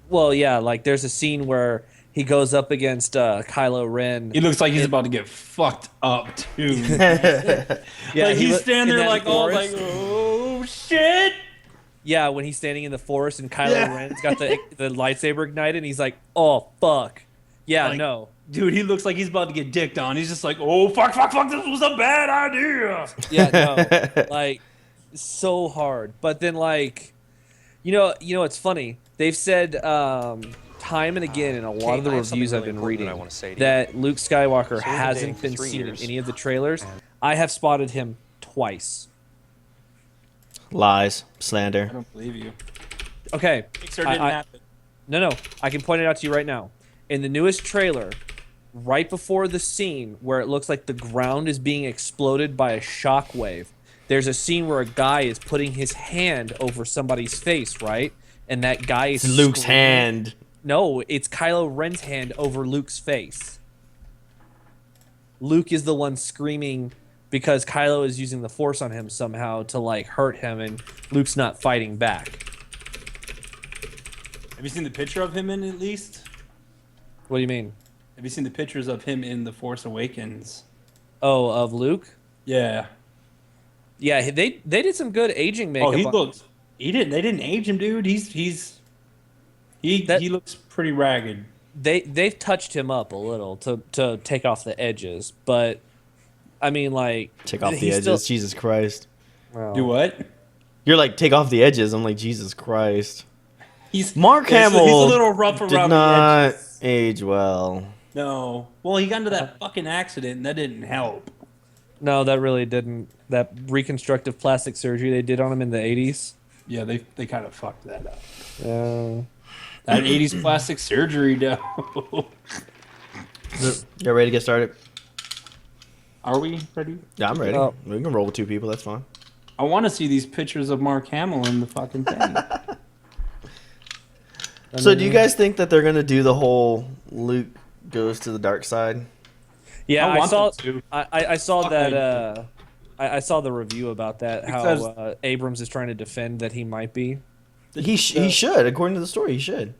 well, yeah, like there's a scene where he goes up against Kylo Ren. He looks like he's In, about to get fucked up too. yeah, Like he's standing in there that like all like, forest. oh shit. Yeah, when he's standing in the forest and Kylo Yeah. Ren's got the lightsaber ignited, and he's like, "Oh fuck." Yeah, Like, no. dude, he looks like he's about to get dicked on. He's just like, oh fuck, fuck, fuck, this was a bad idea. Yeah, no. Like so hard. But then like it's funny. They've said time and again in a lot Kate, of the I have something reviews I've really been important that I reading want to say to you. that Luke Skywalker So we've been dating hasn't for been three seen in years. any of the trailers. I have spotted him twice. Lies, I slander. don't believe you. Okay. Pixar I, didn't I happen. no, I can point it out to you right now. In the newest trailer, right before the scene where it looks like the ground is being exploded by a shockwave, there's a scene where a guy is putting his hand over somebody's face, right? And that guy is It's Luke's screaming. hand. No, it's Kylo Ren's hand over Luke's face. Luke is the one screaming because Kylo is using the Force on him somehow to like hurt him, and Luke's not fighting back. Have you seen the picture of him in at least? What do you mean? Have you seen the pictures of him in The Force Awakens? Oh, of Luke? Yeah. Yeah, they did some good aging Oh, makeup he on looks. He didn't. They didn't age him, dude. that. He looks pretty ragged. They've touched him up a little to take off the edges, but I mean, like Take off the he's edges. still. Jesus Christ. Well, Do what? You're like, take off the edges. I'm like, Jesus Christ. He's Mark yeah, so he's a Hamill little rough did around the not edges. age well. No. Well, he got into that fucking accident, and that didn't help. no, that really didn't. That reconstructive plastic surgery they did on him in the 80s. Yeah, they kind of fucked that up. Uh, That 80s plastic surgery, though. You ready to get started? Are we ready? Yeah, I'm ready. Oh. We can roll with two people. That's fine. I want to see these pictures of Mark Hamill in the fucking thing. So, do you guys think that they're gonna do the whole Luke goes to the dark side? yeah, I I want saw. them to. I saw Fuck, that. I I saw the review about that. Because- How Abrams is trying to defend that he might be. He should, according to the story, he should.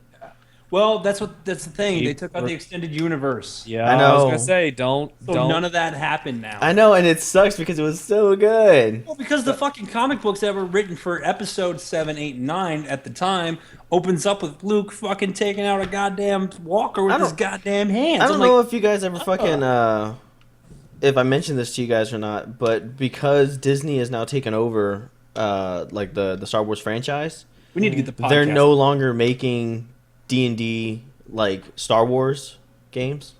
Well, that's the thing. He- They took out the extended universe. Yeah, I I was know. gonna say don't So don't. none of that happened now. I know, and it sucks because it was so good. Well, because the fucking comic books that were written for episode 7, 8, and 9 at the time opens up with Luke fucking taking out a goddamn walker with I his don't- goddamn hands. I don't I'm know like, if you guys ever fucking if I mentioned this to you guys or not, but because Disney has now taken over like the Star Wars franchise, we need to get the podcast. they're no longer making D&D like Star Wars games.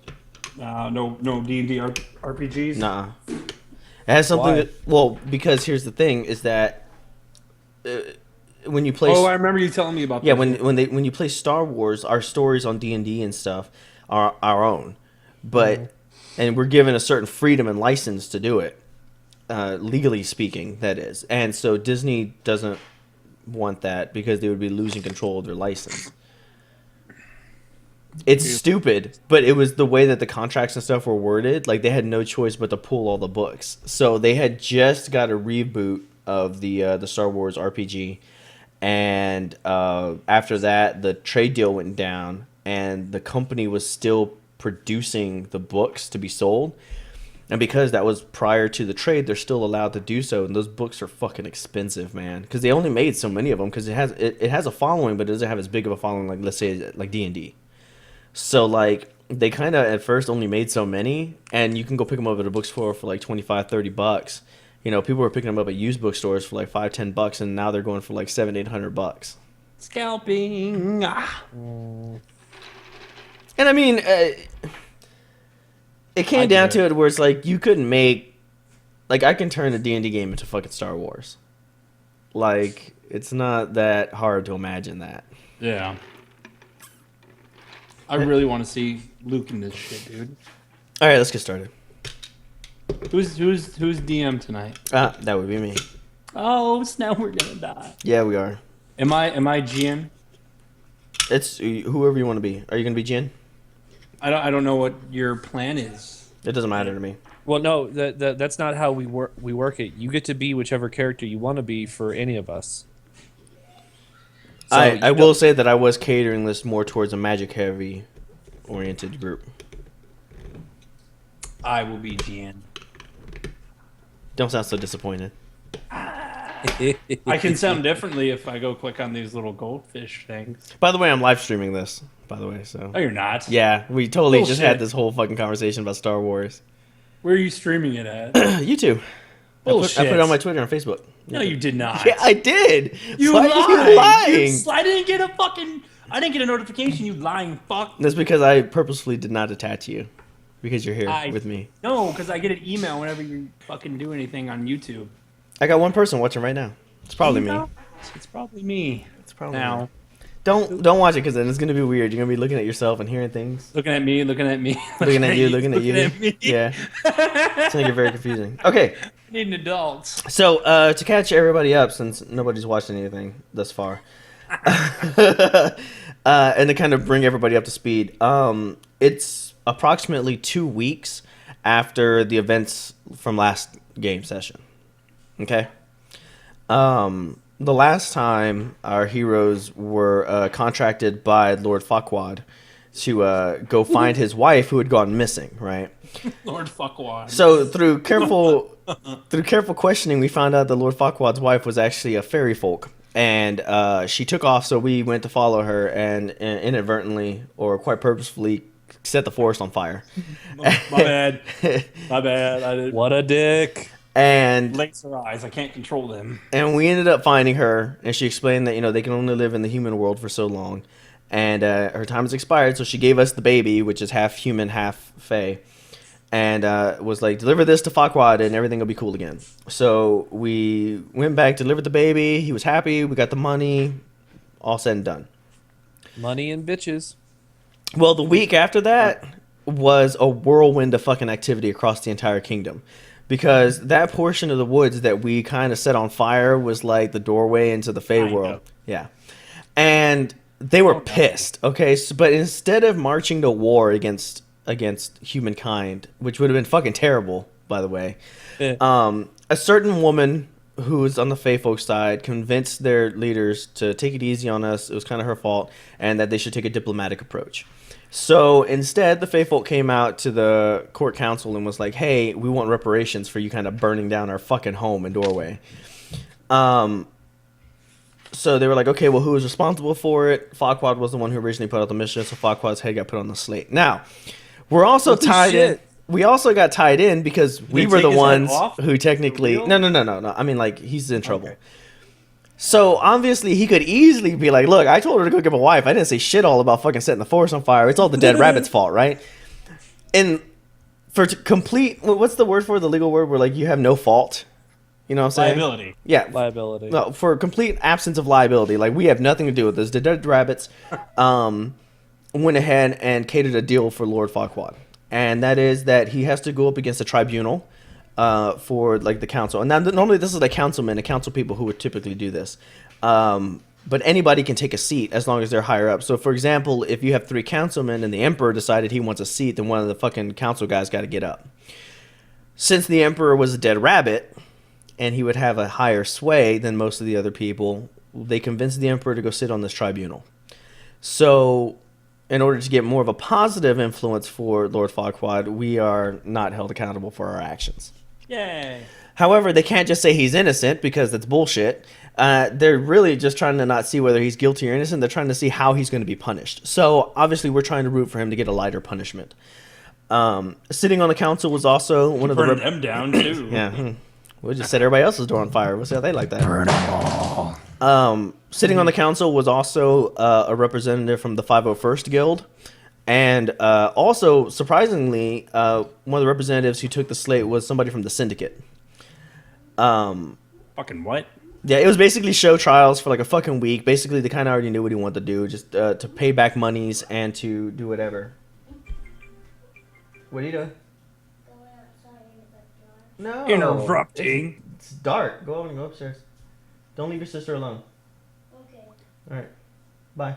no D&D RPGs. Nah. It has something Why? well, because here's the thing is that when you play Oh, I remember you telling me about yeah, this. when you play Star Wars, our stories on D&D and stuff are our own. But and we're given a certain freedom and license to do it. Legally speaking, that is. And so Disney doesn't want that because they would be losing control of their license. It's stupid, but it was the way that the contracts and stuff were worded. Like they had no choice but to pull all the books. So they had just got a reboot of the Star Wars RPG, and after that, the trade deal went down, and the company was still producing the books to be sold. And because that was prior to the trade, they're still allowed to do so. And those books are fucking expensive, man. Because they only made so many of them. Because it has a following, but it doesn't have as big of a following like, let's say, like D&D. So, like, they kind of at first only made so many. And you can go pick them up at a bookstore for like 25, 30 bucks. You know, people were picking them up at used bookstores for like 5, 10 bucks. And now they're going for like 700, 800 bucks. Scalping. And I mean, it came I down get to it where it's like you couldn't make, like I can turn a D&D game into fucking Star Wars. Like it's not that hard to imagine that. Yeah. I really want to see Luke in this shit, dude. All right, let's get started. Who's DM tonight? That would be me. Oh, now we're gonna die. Yeah, we are. Am I Gian? It's whoever you want to be. Are you gonna be Jin? I don't know what your plan is. It doesn't matter to me. Well, no, that's not how we work it. You get to be whichever character you want to be for any of us. So I will say that I was catering this more towards a magic heavy oriented group. I will be GN. Don't sound so disappointed. I can sound differently if I go click on these little goldfish things. By the way, I'm live streaming this. By the way, so Oh, you're not? yeah, we totally just had Bullshit. this whole fucking conversation about Star Wars. Where are you streaming it at? YouTube. Bullshit. I put it on my Twitter and Facebook. No, you did not. Yeah, I did. You Why lied. are you lying? I didn't get a fucking. I didn't get a notification. You lying fuck. That's because I purposefully did not attach you, because you're here with me. No, because I get an email whenever you fucking do anything on YouTube. I got one person watching right now. It's probably me. It's probably me. It's probably Now. me. Don't watch it because then it's gonna be weird. You're gonna be looking at yourself and hearing things. Looking at me, looking at me. Looking at you, looking at you. me. Yeah. It's gonna get very confusing. Okay. Need an adult. So, to catch everybody up, since nobody's watched anything thus far, and to kind of bring everybody up to speed, it's approximately 2 weeks after the events from last game session. Okay? The last time our heroes were contracted by Lord Farquaad to go find his wife who had gone missing, right? Lord Fuckwad. So through careful questioning, we found out that Lord Farquaad's wife was actually a fairy folk, and she took off. So we went to follow her, and inadvertently or quite purposefully set the forest on fire. My bad. My bad. I did. What a dick. And Laser eyes. I can't control them. And we ended up finding her, and she explained that they can only live in the human world for so long, and her time has expired. So she gave us the baby, which is half human, half fae, and was like, deliver this to Farquaad, and everything will be cool again. So we went back, delivered the baby. He was happy. We got the money, all said and done. Money and bitches. Well, the week after that was a whirlwind of fucking activity across the entire kingdom. Because that portion of the woods that we kind of set on fire was like the doorway into the Fey world. Yeah. And they were pissed, okay? So, but instead of marching to war against humankind, which would have been fucking terrible, by the way, a certain woman who was on the Fey folk side convinced their leaders to take it easy on us. It was kind of her fault, and that they should take a diplomatic approach. So instead, the Fey folk came out to the court council and was like, hey, we want reparations for you kind of burning down our fucking home and doorway. So they were like, okay, well, who was responsible for it? Farquaad was the one who originally put out the mission, so Farquaad's head got put on the slate. Now, we're also tied in. We also got tied in because we were the ones who technically... No. I mean, like, he's in trouble. Okay. So, obviously, he could easily be like, look, I told her to go get my wife. I didn't say shit all about fucking setting the forest on fire. It's all the dead rabbit's fault, right? And for complete... What's the word for the legal word where, like, you have no fault? You know what I'm saying? Liability. Yeah. Liability. No, for complete absence of liability. Like, we have nothing to do with this. The dead rabbits went ahead and catered a deal for Lord Farquaad. And that is that he has to go up against a tribunal for like the council. And now, normally this is the councilmen and council people who would typically do this. But anybody can take a seat as long as they're higher up. So, for example, if you have 3 councilmen and the emperor decided he wants a seat, then one of the fucking council guys got to get up. Since the emperor was a dead rabbit and he would have a higher sway than most of the other people, they convinced the emperor to go sit on this tribunal. So, in order to get more of a positive influence for Lord Farquaad, we are not held accountable for our actions. Yay. However, they can't just say he's innocent because that's bullshit. They're really just trying to not see whether he's guilty or innocent. They're trying to see how he's going to be punished. So, obviously, we're trying to root for him to get a lighter punishment. Sitting on the council was also one of the... Burn them down, too. Yeah. We'll just set everybody else's door on fire. We'll see how they like that. Burn them all. Sitting on the council was also a representative from the 501st Guild. And also, surprisingly, one of the representatives who took the slate was somebody from the Syndicate. Fucking what? Yeah, it was basically show trials for like a fucking week. Basically, they kind of already knew what he wanted to do, just to pay back monies and to do whatever. What are you doing? No. Interrupting. It's dark. Go over and go upstairs. Don't leave your sister alone. Okay. All right. Bye.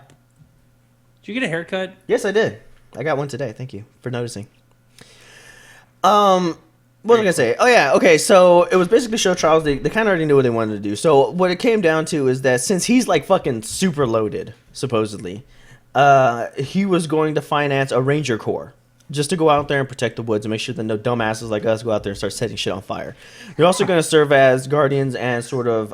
Did you get a haircut? Yes, I did. I got one today. Thank you for noticing. What was I gonna say? Oh yeah, okay. So it was basically show trials. They kind of already knew what they wanted to do. So what it came down to is that since he's like fucking super loaded, supposedly, he was going to finance a ranger corps just to go out there and protect the woods and make sure that no dumbasses like us go out there and start setting shit on fire. They're also going to serve as guardians and sort of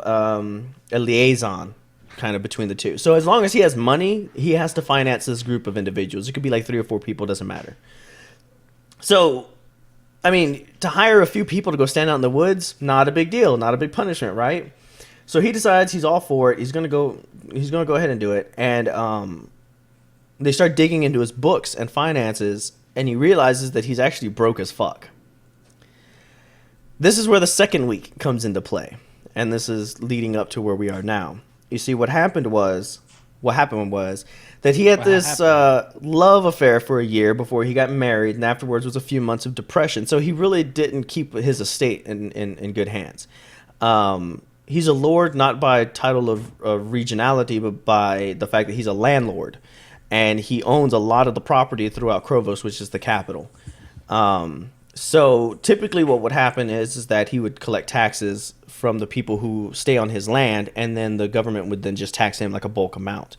a liaison kind of between the two. So as long as he has money, he has to finance this group of individuals. It could be like 3 or 4 people, doesn't matter. So, I mean, to hire a few people to go stand out in the woods, not a big deal, not a big punishment, right? So he decides he's all for it. He's gonna go ahead and do it. And they start digging into his books and finances, and he realizes that he's actually broke as fuck. This is where the second week comes into play, and this is leading up to where we are now. You see, what happened was that he had this love affair for a year before he got married, and afterwards was a few months of depression. So he really didn't keep his estate in good hands. He's a lord not by title of regionality, but by the fact that he's a landlord, and he owns a lot of the property throughout Krovos, which is the capital. So typically what would happen is that he would collect taxes from the people who stay on his land, and then the government would then just tax him like a bulk amount.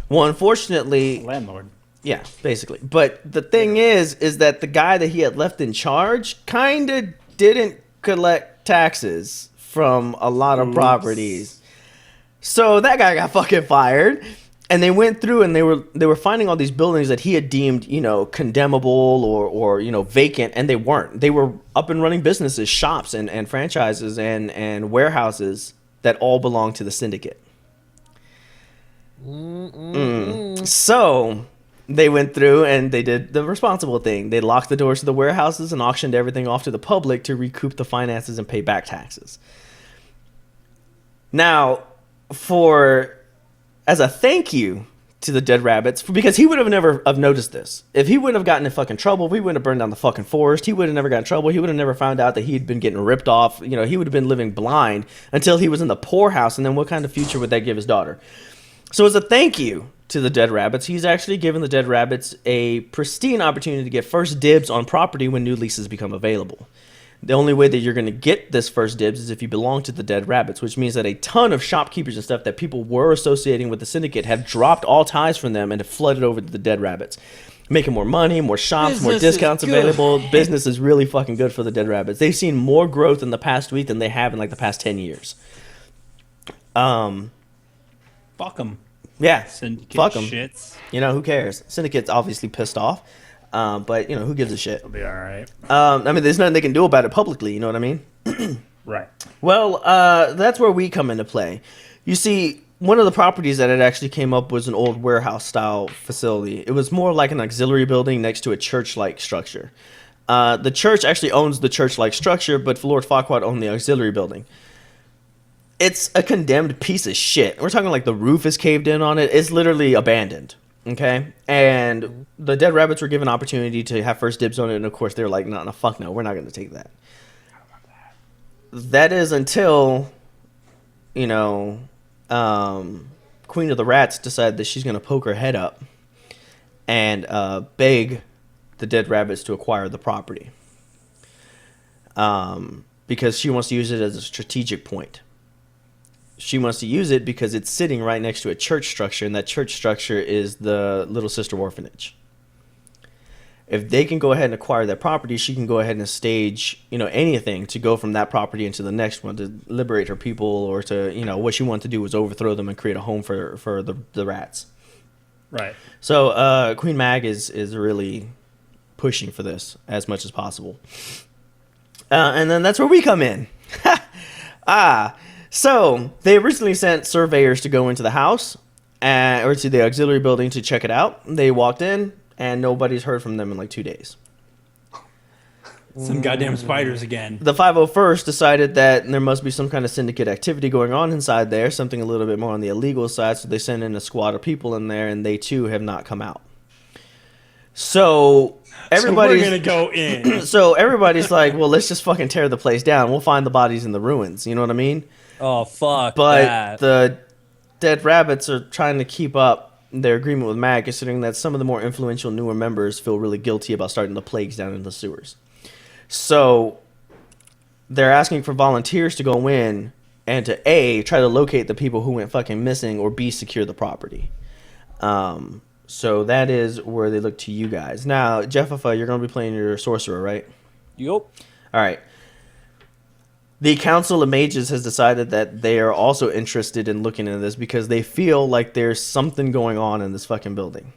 Well, unfortunately... Landlord. Yeah, basically. But the thing is that the guy that he had left in charge kind of didn't collect taxes from a lot of properties. So that guy got fucking fired. And they went through and they were finding all these buildings that he had deemed, condemnable or vacant, and they weren't. They were up and running businesses, shops and franchises and warehouses that all belonged to the syndicate. So they went through and they did the responsible thing. They locked the doors to the warehouses and auctioned everything off to the public to recoup the finances and pay back taxes. Now, as a thank you to the dead rabbits, because he would have never have noticed this. If he wouldn't have gotten in fucking trouble, we wouldn't have burned down the fucking forest. He would have never got in trouble. He would have never found out that he'd been getting ripped off. He would have been living blind until he was in the poorhouse. And then what kind of future would that give his daughter? So as a thank you to the dead rabbits, he's actually given the dead rabbits a pristine opportunity to get first dibs on property when new leases become available. The only way that you're going to get this first dibs is if you belong to the dead rabbits, which means that a ton of shopkeepers and stuff that people were associating with the syndicate have dropped all ties from them and have flooded over to the dead rabbits, making more money, more shops, more discounts available. Business is really fucking good for the dead rabbits. They've seen more growth in the past week than they have in like the past 10 years. Fuck them. Yeah, Syndicate fuck them. Shits. Who cares? Syndicate's obviously pissed off. But who gives a shit? It'll be all right. There's nothing they can do about it publicly. You know what I mean? Right. Well, that's where we come into play. You see, one of the properties that it actually came up was an old warehouse style facility. It was more like an auxiliary building next to a church-like structure. The church actually owns the church-like structure, but Lord Farquaad owned the auxiliary building. It's a condemned piece of shit. We're talking like the roof is caved in on it. It's literally abandoned. Okay, and the dead rabbits were given opportunity to have first dibs on it, and of course they're like, no, fuck no, we're not going to take that. That is until, Queen of the Rats decided that she's going to poke her head up and beg the dead rabbits to acquire the property, because she wants to use it as a strategic point. She wants to use it because it's sitting right next to a church structure, and that church structure is the Little Sister Orphanage. If they can go ahead and acquire that property, she can go ahead and stage, anything to go from that property into the next one to liberate her people, or to, what she wanted to do was overthrow them and create a home for the rats. Right. So Queen Mag is really pushing for this as much as possible. And then that's where we come in. So they originally sent surveyors to go into the house or to the auxiliary building to check it out. They walked in, and nobody's heard from them in like 2 days. Some goddamn spiders again. The 501st decided that there must be some kind of syndicate activity going on inside there, something a little bit more on the illegal side, so they sent in a squad of people in there, and they too have not come out. So everybody's we're gonna go in. So everybody's like, well, let's just fucking tear the place down. We'll find the bodies in the ruins. You know what I mean? Oh, fuck But that. the dead rabbits are trying to keep up their agreement with Mag, considering that some of the more influential newer members feel really guilty about starting the plagues down in the sewers. So they're asking for volunteers to go in and to A, try to locate the people who went fucking missing, or B, secure the property. So that is where they look to you guys. Now, Jeffifa, you're going to be playing your sorcerer, right? Yup. All right. The Council of Mages has decided that they are also interested in looking into this because they feel like there's something going on in this fucking building.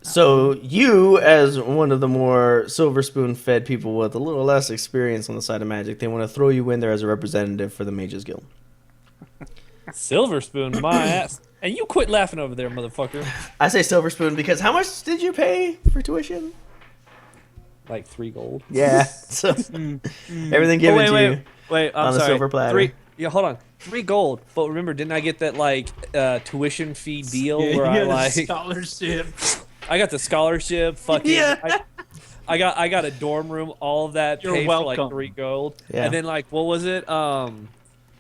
So you, as one of the more silver spoon fed people with a little less experience on the side of magic, they want to throw you in there as a representative for the Mages Guild. Silver spoon, my ass. And you quit laughing over there, motherfucker. I say silver spoon because how much did you pay for tuition? Like 3 gold. Yeah. So everything given to you. Wait, I'm on sorry. a silver platter. Hold on. 3 gold. But remember, didn't I get that like tuition fee deal where I like scholarship? I got the scholarship. Fucking Yeah. I got a dorm room. All of that You're paid welcome. for like 3 gold. Yeah. And then like what was it?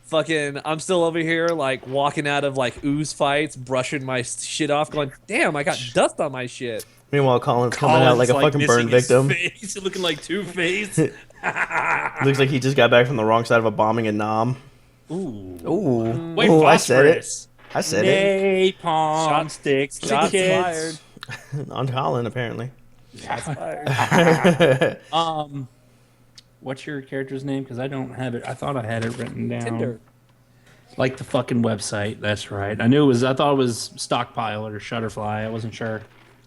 Fucking I'm still over here like walking out of like ooze fights, brushing my shit off, going, damn, I got dust on my shit. Meanwhile, Colin's coming out like a fucking burn victim. He's looking like Two-Face. Looks like he just got back from the wrong side of a bombing in Nam. Ooh. Ooh. Wait, Ooh, I said it. phosphorus. I said it. Napalm sticks to Shots kids. fired. On Colin, apparently. Shots fired. What's your character's name? Because I don't have it. I thought I had it written down. Tinder. Like the fucking website. That's right. I knew it was. I thought it was Stockpile or Shutterfly. I wasn't sure.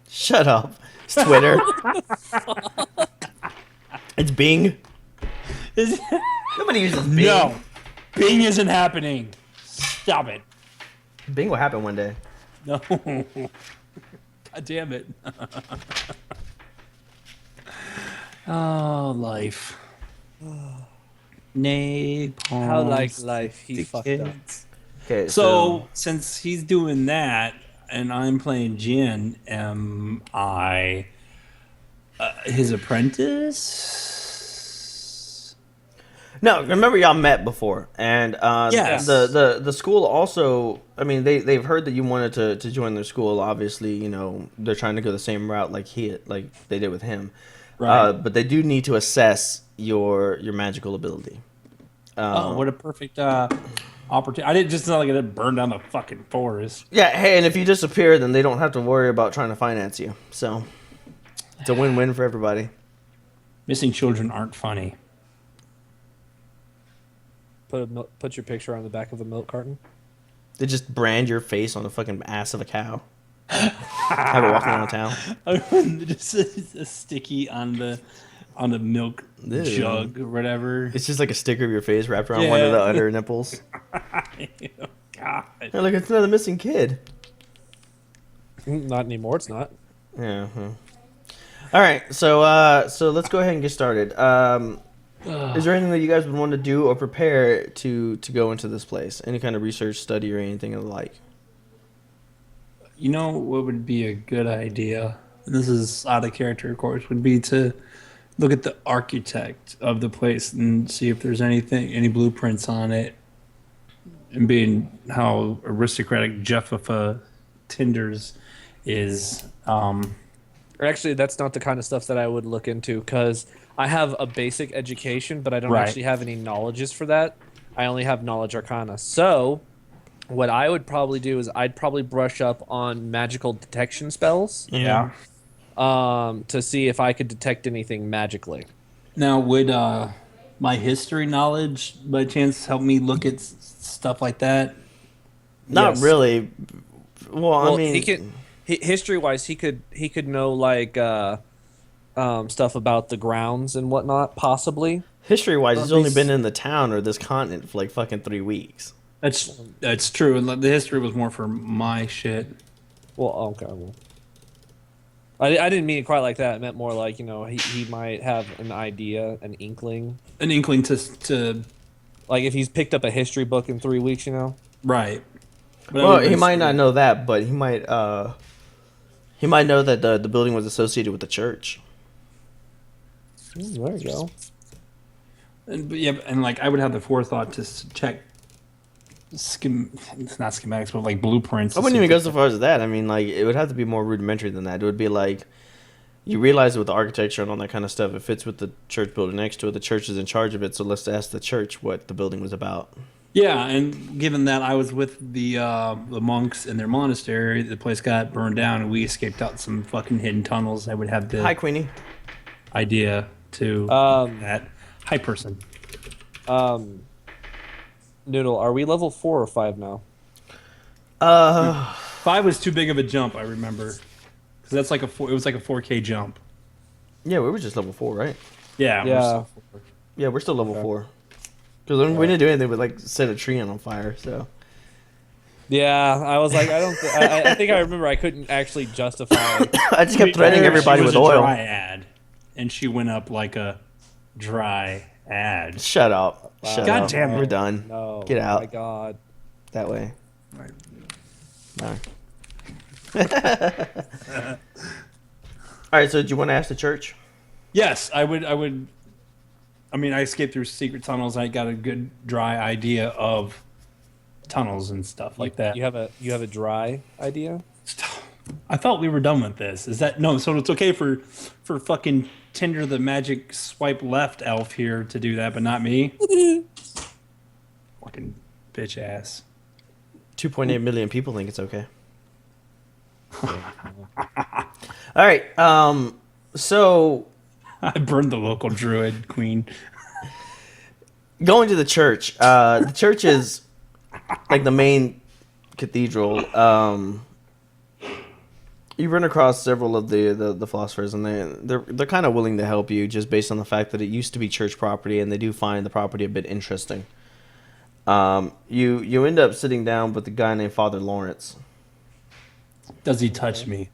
Shut up. It's Twitter. It's Bing. Nobody uses Bing. No, Bing isn't happening. Stop it. Bing will happen one day. No. God damn it. Oh, life. Napalm. How like life he fucked up. Okay, So, since he's doing that and I'm playing Jin, am I his apprentice? no, remember y'all met before, and Yes. the school also. I mean, they've heard that you wanted to join their school. Obviously, you know they're trying to go the same route like they did with him. Right. But they do need to assess your magical ability. Oh, what a perfect opportunity. I didn't just not like it burned down the fucking forest. Yeah, hey, and if you disappear, then they don't have to worry about trying to finance you. So it's a win-win for everybody. Missing children aren't funny. Put your picture on the back of a milk carton. They just brand your face on the fucking ass of a cow. Have it walking around town. Just a sticky on the milk Ew. jug or whatever. It's just like a sticker of your face wrapped around one of the under nipples. God. Hey, look, it's another missing kid. Not anymore. It's not. Yeah. All right, so let's go ahead and get started. Is there anything that you guys would want to do or prepare to go into this place? Any kind of research, study, or anything of the like? You know what would be a good idea? And this is out of character, of course, would be to look at the architect of the place and see if there's any blueprints on it. And being how aristocratic Jeffifa Tinders is. Actually, that's not the kind of stuff that I would look into because I have a basic education, but I don't Right. actually have any knowledges for that. I only have knowledge arcana. So, what I would probably do is I'd probably brush up on magical detection spells Yeah. to see if I could detect anything magically. Now, would my history knowledge by chance help me look at stuff like that? Not Yes. really. Well, I mean, he could history-wise, he could know like stuff about the grounds and whatnot, possibly. history-wise, Or he's at only least- been in the town or this continent for like fucking 3 weeks. That's true. And the history was more for my shit. Well, okay. Well, I didn't mean it quite like that. I meant more like, he might have an idea, an inkling. An inkling to Like if he's picked up a history book in 3 weeks, right. But Well, he might not know that, but he might know that the building was associated with the church. There you go. And like I would have the forethought to check it's not schematics, but like blueprints. I wouldn't even go so far as that. I mean, like, it would have to be more rudimentary than that. It would be like, You realize with the architecture and all that kind of stuff, it fits with the church building next to it. The church is in charge of it, so let's ask the church what the building was about. Yeah, and given that I was with the monks in their monastery, the place got burned down, and we escaped out some fucking hidden tunnels. I would have Hi, the Queenie. idea to Um, that. Hi, person. Noodle, are we level 4 or 5 now? 5 was too big of a jump. I remember because that's like it was like a 4K jump. Yeah, we were just level 4, right? Yeah. We're Yeah. still 4. Yeah, we're still level Okay. 4. Because we didn't do anything but like set a tree on fire. So Yeah, I was like, I don't. I think I remember I couldn't actually justify. I just kept threatening everybody she was with a oil. dryad, and she went up like a dry ad. Shut up. Wow. Shut God up. damn it. We're done. No, Get out. Oh my God. That way. No. All right. So, do you want to ask the church? Yes, I would. I mean, I escaped through secret tunnels. I got a good dry idea of tunnels and stuff like that. You have a dry idea? I thought we were done with this. Is that no? So it's okay for fucking Tinder the magic swipe left elf here to do that, but not me. Fucking bitch ass. 2.8 million people think it's okay. All right. So I burned the local druid queen. going to the church. The church is like the main cathedral. You run across several of the philosophers, and they're kind of willing to help you just based on the fact that it used to be church property, and they do find the property a bit interesting. You end up sitting down with a guy named Father Lawrence. Does he touch me?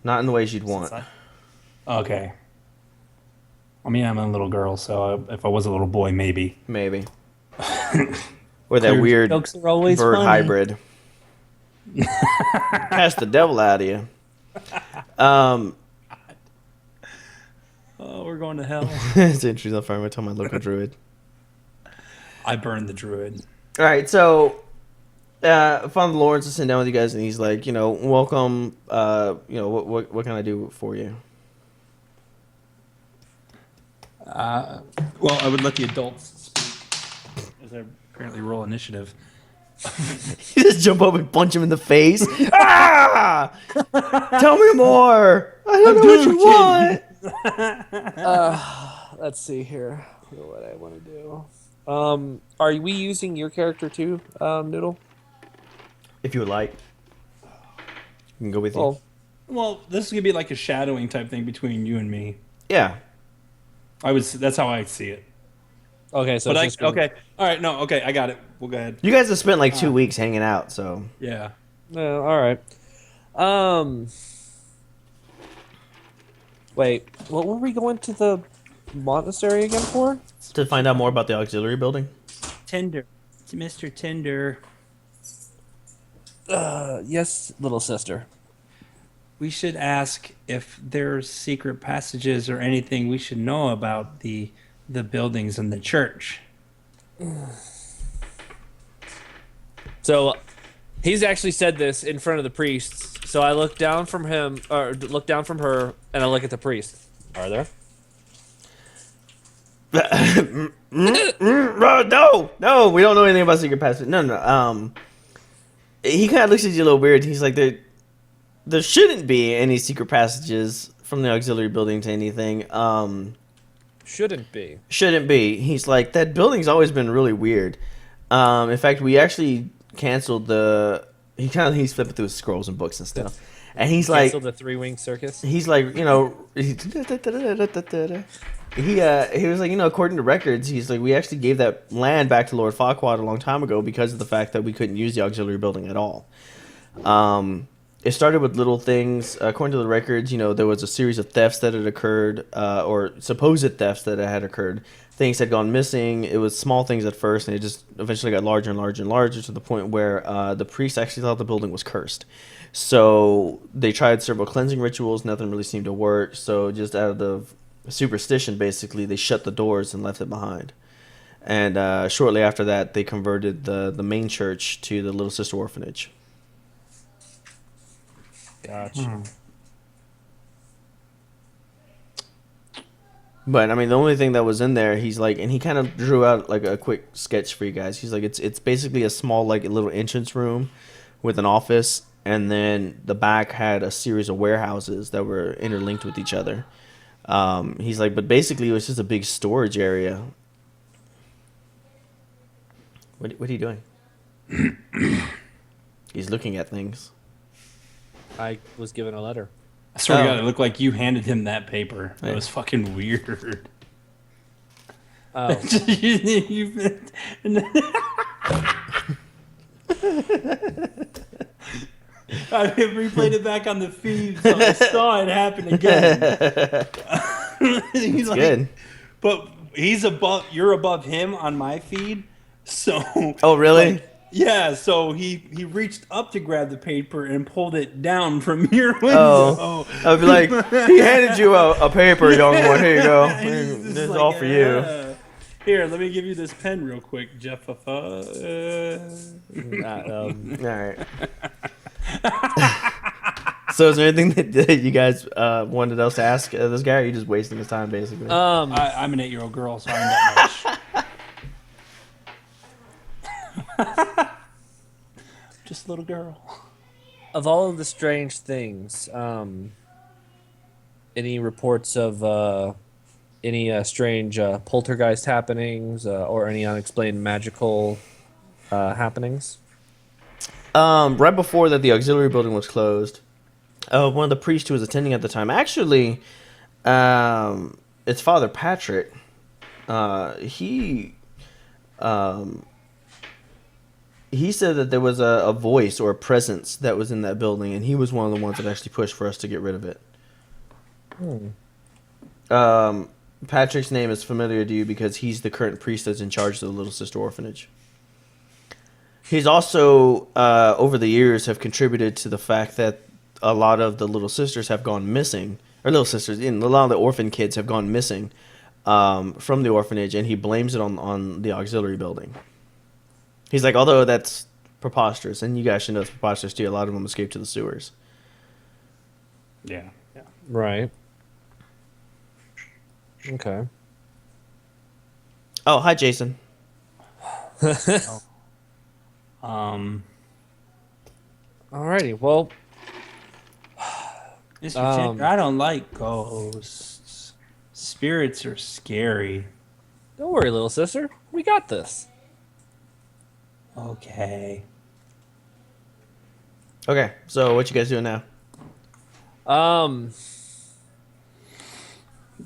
Not in the ways you'd want. Okay. I mean, I'm a little girl, so if I was a little boy, maybe. Maybe. Or that Clear weird jokes are always bird funny. hybrid. Cast the devil out of you. Oh, we're going to hell. It's interesting. I'm going to tell my local druid. I burned the druid. All right, so Father Lawrence is sitting down with you guys, and he's like, welcome. What can I do for you? Well, I would let the adults speak as I apparently roll initiative. You just jump up and punch him in the face. Ah! Tell me more. I don't know what you want. Let's see here. What I want to do. Are we using your character too, Noodle? If you would like, you can go with you. Well, Well, this is gonna be like a shadowing type thing between you and me. Yeah. That's how I see it. okay. So But it's just gonna- okay, all right, no, okay, I got it. We'll go ahead. You guys have spent like 2 weeks hanging out, so Yeah. No, all right. Wait. What were we going to the monastery again for? to find out more about the auxiliary building. Tinder, it's Mr. Tinder. Yes, little sister. We should ask if there's secret passages or anything we should know about the buildings in the church. So, he's actually said this in front of the priests. So I look down from him, or look down from her, and I look at the priest. Are there? No, we don't know anything about secret passage. No. He kind of looks at you a little weird. He's like, there shouldn't be any secret passages from the auxiliary building to anything. Shouldn't be. Shouldn't be. He's like, that building's always been really weird. In fact, we actually canceled the. He's flipping through his scrolls and books and stuff, and he's like, Cancel the 3-wing circus. he's like, he was like, according to records, he's like, we actually gave that land back to Lord Farquaad a long time ago because of the fact that we couldn't use the auxiliary building at all. It started with little things. According to the records, there was a series of thefts that had occurred, or supposed thefts that had occurred. Things had gone missing. It was small things at first, and it just eventually got larger and larger and larger to the point where the priest actually thought the building was cursed. So they tried several cleansing rituals. Nothing really seemed to work. So just out of the superstition, basically, they shut the doors and left it behind. And shortly after that, they converted the main church to the Little Sister Orphanage. Gotcha. But I mean, the only thing that was in there, he's like, and he kind of drew out like a quick sketch for you guys. He's like, it's basically a small like little entrance room with an office, and then the back had a series of warehouses that were interlinked with each other. He's like, but basically it was just a big storage area. What are you doing? He's looking at things. I was given a letter. I swear to Oh. God, it looked like you handed him that paper. That Yeah. was fucking weird. Oh, I replayed it back on the feed, so I saw it happen again. He's like, Good. but you're above him on my feed, so. Oh, really? like, yeah, so he reached up to grab the paper and pulled it down from your window. Oh, I'd be like, he handed you a paper, young one. Here you go. He's just This is like, all for you. Here, let me give you this pen real quick, Jeff. All right. So, is there anything that you guys wanted else to ask this guy? Or are you just wasting his time, basically? I'm an 8-year-old girl, so I ain't that much. Just a little girl. of all of the strange things, any reports of any strange poltergeist happenings or any unexplained magical happenings? Right before that, the auxiliary building was closed. One of the priests who was attending at the time, actually, it's Father Patrick. He said that there was a voice or a presence that was in that building, and he was one of the ones that actually pushed for us to get rid of it. Patrick's name is familiar to you because he's the current priest that's in charge of the Little Sister Orphanage. He's also, over the years, have contributed to the fact that a lot of the little sisters have gone missing, or little sisters, a lot of the orphan kids have gone missing from the orphanage, and he blames it on the auxiliary building. He's like, although that's preposterous, and you guys should know it's preposterous too, a lot of them escaped to the sewers. Yeah. Right. Okay. Oh, hi, Jason. Alrighty. Well, Mr. Chandler, I don't like ghosts. Spirits are scary. don't worry, little sister. We got this. Okay. Okay, so what you guys doing now?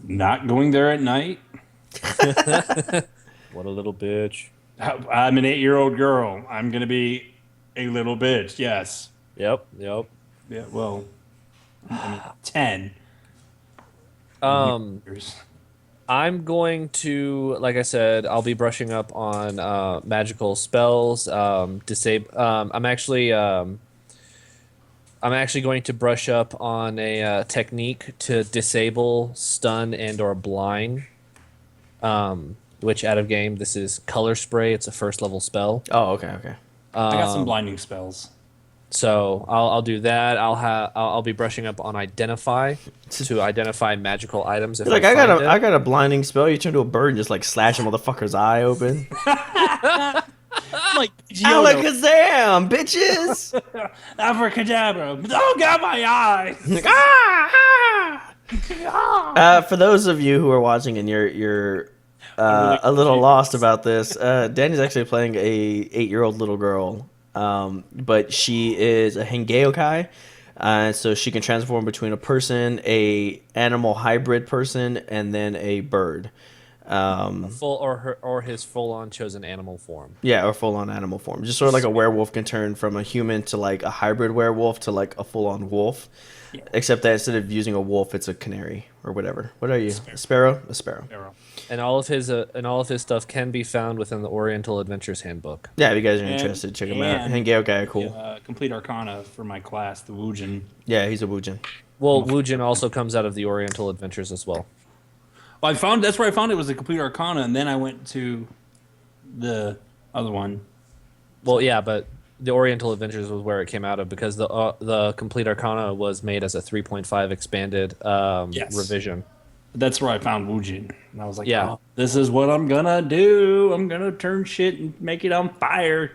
Not going there at night. What a little bitch. I'm an 8-year-old girl. I'm going to be a little bitch, yes. Yep. Yeah, well, I mean, 10. Years. I'm going to, like I said, I'll be brushing up on magical spells. I'm actually going to brush up on a technique to disable, stun, and/or blind. Which out of game, this is color spray. It's a first level spell. Oh, okay. I got some blinding spells. So I'll do that. I'll be brushing up on identify to identify magical items. If Like, I find I got a blinding spell. You turn to a bird and just like slash a motherfucker's eye open. Like, Alakazam, bitches! abracadabra. Oh, got my eye. Like, for those of you who are watching and you're a little lost about this, Danny's actually playing a 8-year-old little girl, but she is a Hengeokai, so she can transform between a person, a animal hybrid person, and then a bird. full or his full on chosen animal form. Yeah, or full on animal form. Just sort of like a werewolf can turn from a human to like a hybrid werewolf to like a full on wolf. Yeah. Except that instead of using a wolf, it's a canary or whatever. What are you? A sparrow? A sparrow. And all of his stuff can be found within the Oriental Adventures Handbook. Yeah, if you guys are interested, check him out. Hengeokai, cool. Complete Arcana for my class, the Wujin. Yeah, he's a Wujin. Well, Wujin also comes out of the Oriental Adventures as well. Well, that's where I found it was a Complete Arcana, and then I went to the other one. Well, yeah, but the Oriental Adventures was where it came out of because the Complete Arcana was made as a 3.5 expanded revision. That's where I found Wujin. And I was like, Yeah. oh, this is what I'm gonna do. I'm gonna turn shit and make it on fire.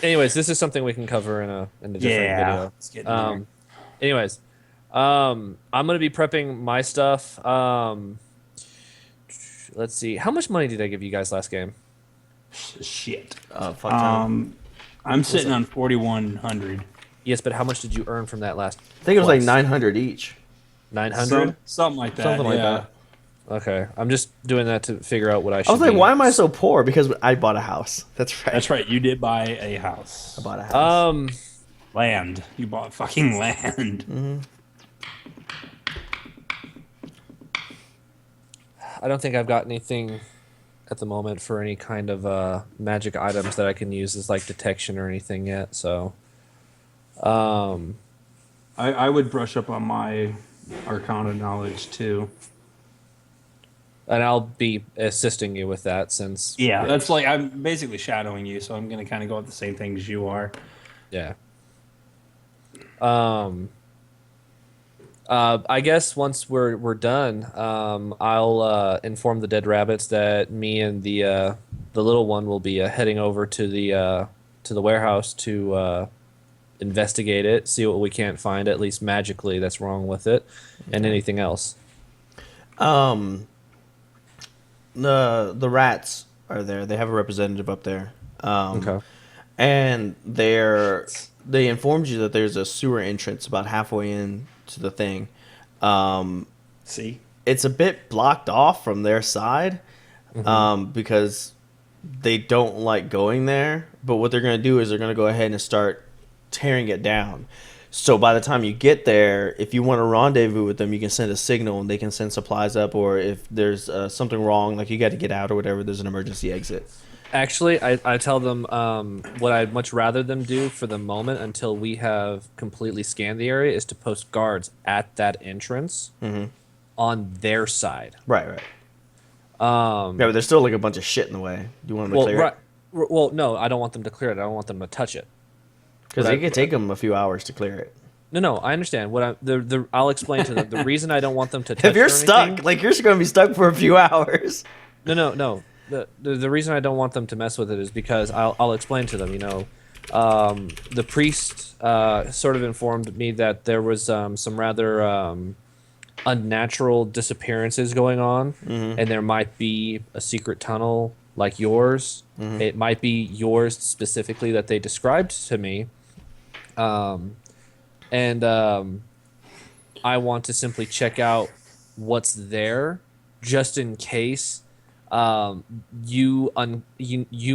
Anyways, this is something we can cover in a different Yeah. video. Let's get in there. Anyways, I'm gonna be prepping my stuff. Let's see. How much money did I give you guys last game? Shit. Fuck ton. I'm sitting on 4,100. Yes, but how much did you earn from that last? I think it was like 900 each. 900. Something like that. Something like yeah. that. Okay, I'm just doing that to figure out what I should. I was like, be. why am I so poor? Because I bought a house. That's right. That's right. You did buy a house. I bought a house. Land. You bought fucking land. I don't think I've got anything at the moment for any kind of magic items that I can use as like detection or anything yet. So, I would brush up on my Arcana knowledge too. and I'll be assisting you with that since Yeah, that's like I'm basically shadowing you, so I'm gonna kind of go with the same things you are. yeah. I guess once we're done, I'll inform the dead rabbits that me and the little one will be heading over to the warehouse to investigate it, see what we can't find, at least magically, that's wrong with it, and anything else. The rats are there. They have a representative up there. Okay. And they informed you that there's a sewer entrance about halfway in to the thing. See, It's a bit blocked off from their side, because they don't like going there. But what they're going to do is they're going to go ahead and start tearing it down. So by the time you get there, if you want to rendezvous with them, you can send a signal and they can send supplies up. Or if there's something wrong, like you got to get out or whatever, there's an emergency exit. Actually, I tell them what I'd much rather them do for the moment until we have completely scanned the area is to post guards at that entrance on their side. Right. Yeah, but there's still like a bunch of shit in the way. Do you want them to clear it? Well, no, I don't want them to clear it. I don't want them to touch it. Because it could take them a few hours to clear it. No, I understand. I'll explain to them. The reason I don't want them to touch If you're it or stuck, anything- like you're going to be stuck for a few hours. No. The reason I don't want them to mess with it is because I'll explain to them. The priest sort of informed me that there was some rather unnatural disappearances going on, and there might be a secret tunnel like yours. It might be yours specifically that they described to me, and I want to simply check out what's there, just in case. You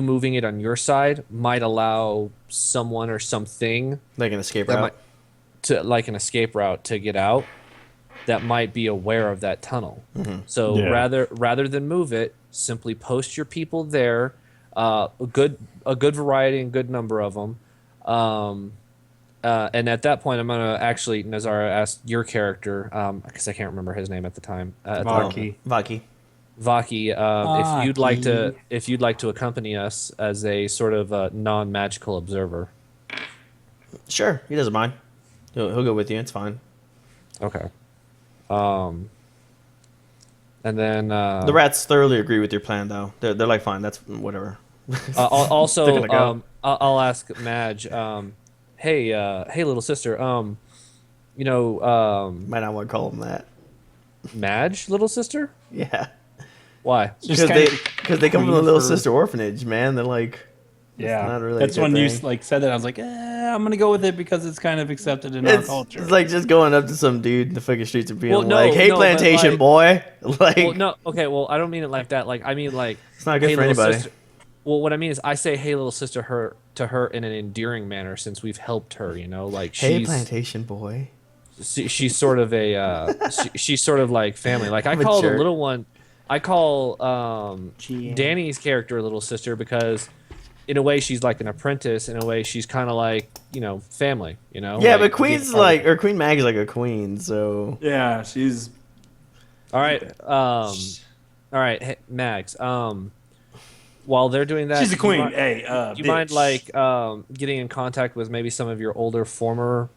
moving it on your side might allow someone or something Like an escape that route. like an escape route to get out that might be aware of that tunnel. So Yeah. rather than move it, simply post your people there. A good variety and good number of them. And at that point, I'm gonna actually Nazara ask your character because I can't remember his name at the time. Vaki. Vaki. Vaki, if you'd like to accompany us as a sort of non-magical observer. Sure, he doesn't mind. He'll go with you. It's fine. Okay. And then The rats thoroughly agree with your plan, though. They're like, fine, that's whatever. also They're gonna go. I'll ask Madge. Hey, little sister. Might not want to call him that. Madge, little sister. Yeah, Why? Just because they come from the little sister orphanage, man. They're like, Yeah, not really a that's good when you thing. like said that. I was like, I'm gonna go with it because it's kind of accepted in our culture. It's like just going up to some dude in the fucking streets and being Well, no, like, "Hey, no, but, plantation like- boy," like, Well, no. Okay. Well, I don't mean it like that. Like I mean like. it's not good Hey, for little anybody. sister. Well, what I mean is, I say "Hey, little sister" to her in an endearing manner since we've helped her. Like Hey, she's plantation boy. she's sort of a she's sort of like family. Like I I'm a call the jerk. little one, I call Gee. Danny's character little sister because in a way she's like an apprentice. In a way she's kind of like family. Yeah, like, but Queen's like, or Queen Mag's like a queen, so Yeah, she's all right. All right, hey, Mags. While they're doing that, she's a queen. You mind, Hey, you bitch. mind like getting in contact with maybe some of your older former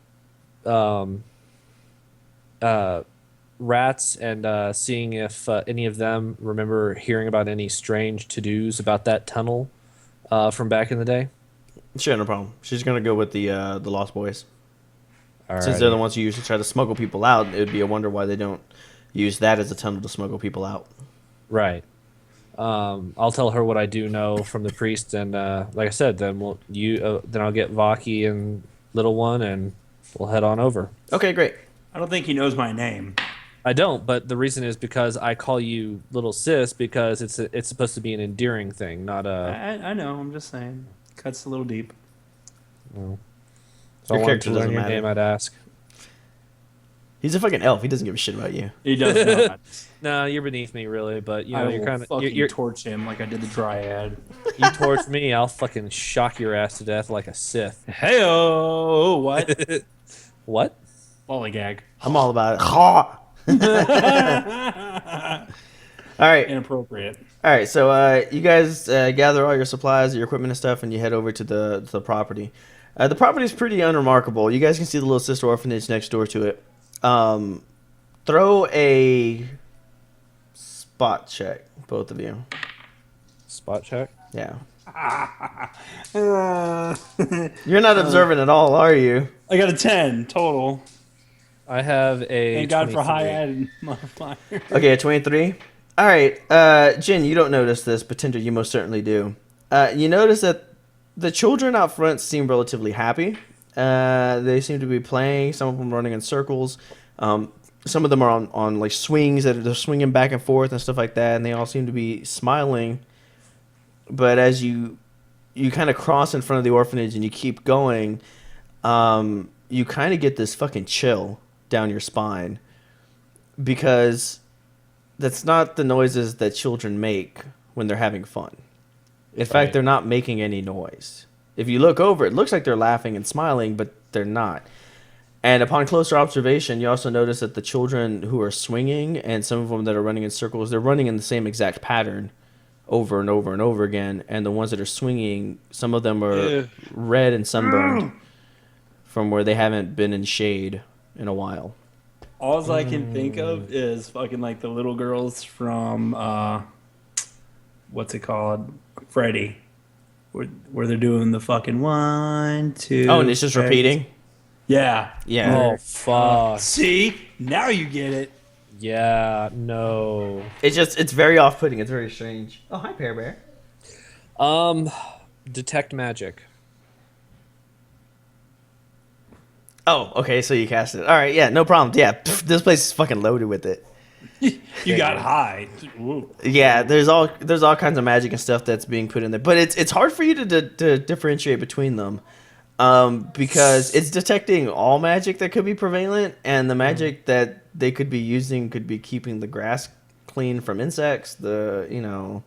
rats and seeing if any of them remember hearing about any strange to-dos about that tunnel from back in the day. Sure, no problem. She's gonna go with the Lost Boys. Since they're the Alrighty. ones who usually try to smuggle people out, it would be a wonder why they don't use that as a tunnel to smuggle people out. Right. I'll tell her what I do know from the priest, and like I said, then I'll get Vaki and little one, and we'll head on over. Okay, great. I don't think he knows my name. I don't, but the reason is because I call you little sis because it's supposed to be an endearing thing, not a. I know. I'm just saying. Cuts a little deep. Well, if Your I wanted character to learn doesn't your matter. name, I'd ask. He's a fucking elf. He doesn't give a shit about you. He does not. No, you're beneath me, really, but you I know will you're kind of fucking you're torch him like I did the Dryad. you torch me, I'll fucking shock your ass to death like a Sith. Hey-oh! What? What? Lollygag. I'm all about it. Ha! All right. Inappropriate. All right, so you guys gather all your supplies, your equipment and stuff, and you head over to the property. The property is pretty unremarkable. You guys can see the little sister orphanage next door to it. Throw a spot check, both of you. Spot check? Yeah. I You're not observant at all, are you? got a 10 total. I have a. Thank God for 23. high added modifier. Okay, a 23. All right, Jin, you don't notice this, but Tinder, you most certainly do. You notice that the children out front seem relatively happy. They seem to be playing. Some of them running in circles. Some of them are on like swings that they're swinging back and forth and stuff like that, and they all seem to be smiling. But as you kind of cross in front of the orphanage and you keep going, you kind of get this fucking chill down your spine because that's not the noises that children make when they're having fun. In fact, they're not making any noise. If you look over, it looks like they're laughing and smiling, but they're not. And upon closer observation, you also notice that the children who are swinging and some of them that are running in circles, they're running in the same exact pattern over and over and over again. And the ones that are swinging, some of them are red and sunburned from where they haven't been in shade in a while. All I can think of is fucking like the little girls from what's it called? Freddy. Where they're doing the fucking 1, 2. Oh, and it's just repeating? Yeah. Yeah. Oh fuck! See? Now you get it. Yeah, no. It's very off-putting. It's very strange. Oh, hi, Pear Bear. Detect magic. Oh, okay, so you cast it. All right, yeah, no problem. Yeah, this place is fucking loaded with it. You got high. Ooh. Yeah, there's all kinds of magic and stuff that's being put in there, but it's hard for you to differentiate between them, because it's detecting all magic that could be prevalent, and the magic that they could be using could be keeping the grass clean from insects, Well,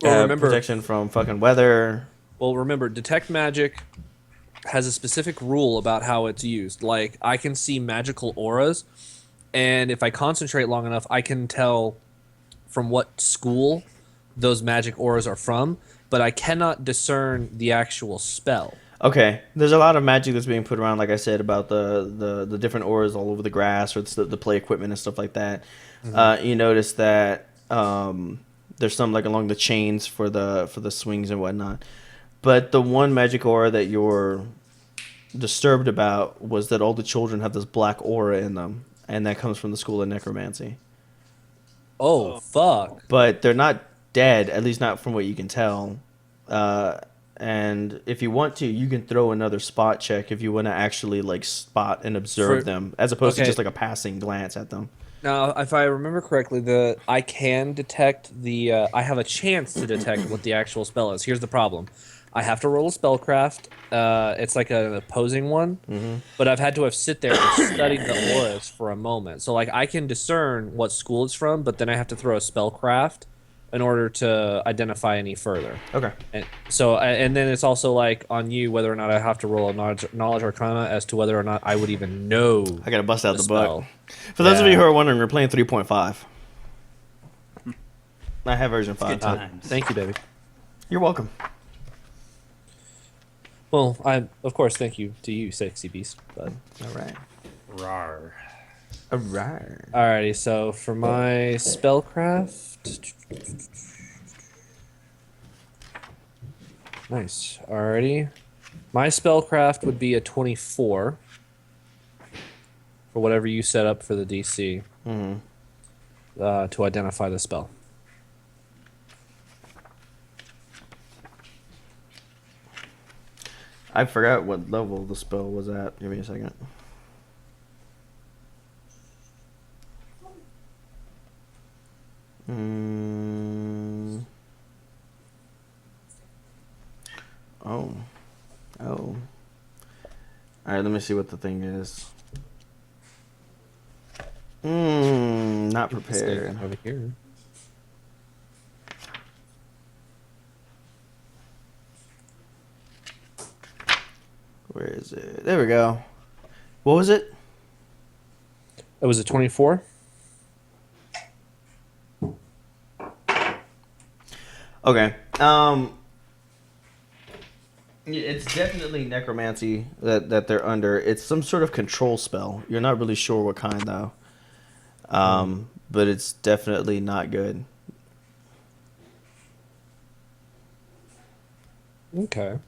remember, protection from fucking weather. detect magic has a specific rule about how it's used. Like, I can see magical auras, and if I concentrate long enough, I can tell from what school those magic auras are from, but I cannot discern the actual spell. Okay, there's a lot of magic that's being put around, like I said, about the different auras all over the grass or the play equipment and stuff like that. You notice that there's some like along the chains for the swings and whatnot. But the one magic aura that you're disturbed about was that all the children have this black aura in them, and that comes from the school of necromancy. Oh, fuck. But they're not dead, at least not from what you can tell. And if you want to, you can throw another spot check if you want to actually like spot and observe them, as opposed to just like a passing glance at them. Now, if I remember correctly, I can detect I have a chance to detect what the actual spell is. Here's the problem. I have to roll a spellcraft. It's like an opposing one, but I've had to sit there and study the auras for a moment. So like I can discern what school it's from, but then I have to throw a spellcraft in order to identify any further. Okay. And then it's also like on you whether or not I have to roll a knowledge arcana as to whether or not I would even know. I gotta bust out the book. spell. For those of you who are wondering, we're playing 3.5. I have version 5. Thank you, David. You're welcome. Well, of course thank you to you, sexy beast. But All right. Rawr. All right. Alrighty, so for my spellcraft. Nice. Alrighty. My spellcraft would be a 24 for whatever you set up for the DC to identify the spell. I forgot what level the spell was at. Give me a second. Oh. Oh. Alright, let me see what the thing is. Not prepared. Over here. Where is it? There we go. What was it? It was a 24. Okay. It's definitely necromancy that they're under. It's some sort of control spell. You're not really sure what kind though. But it's definitely not good. Okay.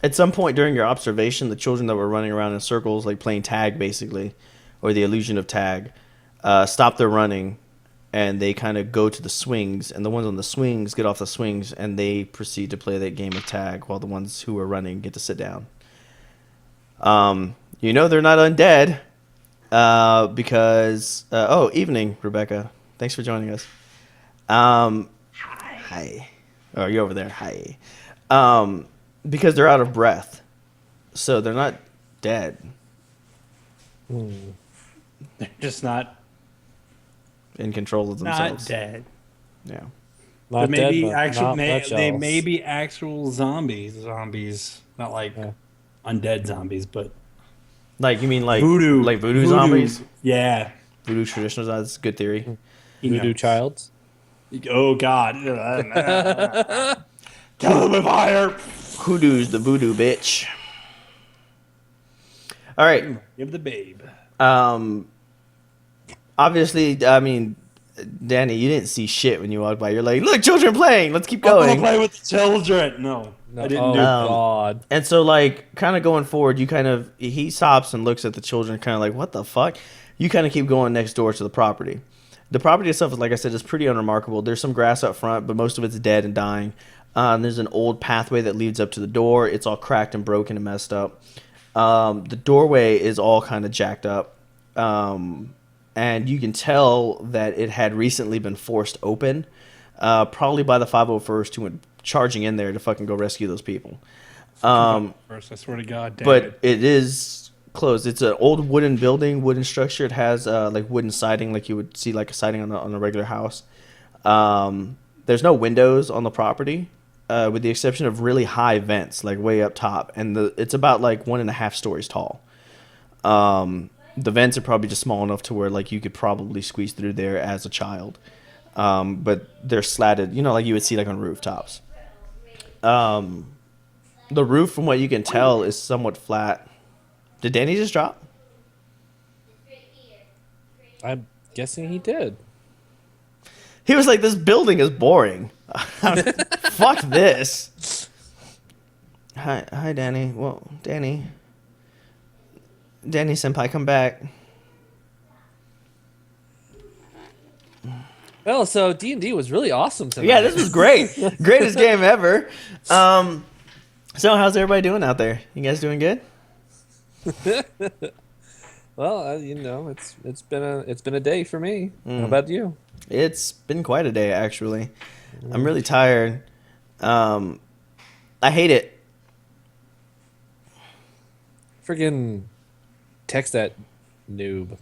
At some point during your observation, the children that were running around in circles, like playing tag, basically, or the illusion of tag, stop their running, and they kind of go to the swings, and the ones on the swings get off the swings, and they proceed to play that game of tag, while the ones who are running get to sit down. You know they're not undead, because evening, Rebecca. Thanks for joining us. Hi. Oh, you're over there. Hi. Because they're out of breath, so they're not dead. They're just not In control of themselves. dead. Yeah. Not They may dead, be but actual. not much They else. may be actual zombies. Zombies, not like Yeah. undead zombies, but Like you mean like voodoo, like voodoo zombies? Yeah, Voodoo traditional zombies. That's a good theory. He Voodoo knows. childs. Oh God! Kill them with fire. Hoodoo's the voodoo bitch. All right. Give the babe. Obviously, I mean, Danny, you didn't see shit when you walked by. You're like, look, children playing. Let's keep I'm gonna going. play with the children. No, No, I didn't oh do. God. And so, like, kind of going forward, he stops and looks at the children, kind of like, what the fuck? You kind of keep going next door to the property. The property itself, is, like I said, is pretty unremarkable. There's some grass up front, but most of it's dead and dying. There's an old pathway that leads up to the door. It's all cracked and broken and messed up. The doorway is all kind of jacked up. And you can tell that it had recently been forced open, probably by the 501st who went charging in there to fucking go rescue those people. First, I swear to God, damn But it. it is closed. It's an old wooden building, wooden structure. It has like wooden siding, like you would see like a siding on a regular house. There's no windows on the property, with the exception of really high vents, like way up top, and it's about like 1.5 stories tall. The vents are probably just small enough to where like you could probably squeeze through there as a child, but they're slatted, like you would see like on rooftops. The roof, from what you can tell, is somewhat flat. Did Danny just drop? I'm guessing he did. He was like, "This building is boring. Fuck this." Hi, Danny. Well, Danny senpai, come back. Well, so D&D was really awesome tonight. Yeah, this was great. Greatest game ever. So how's everybody doing out there? You guys doing good? Well, it's been a day for me. How about you? It's been quite a day, actually. I'm really tired. I hate it. Friggin' text that noob.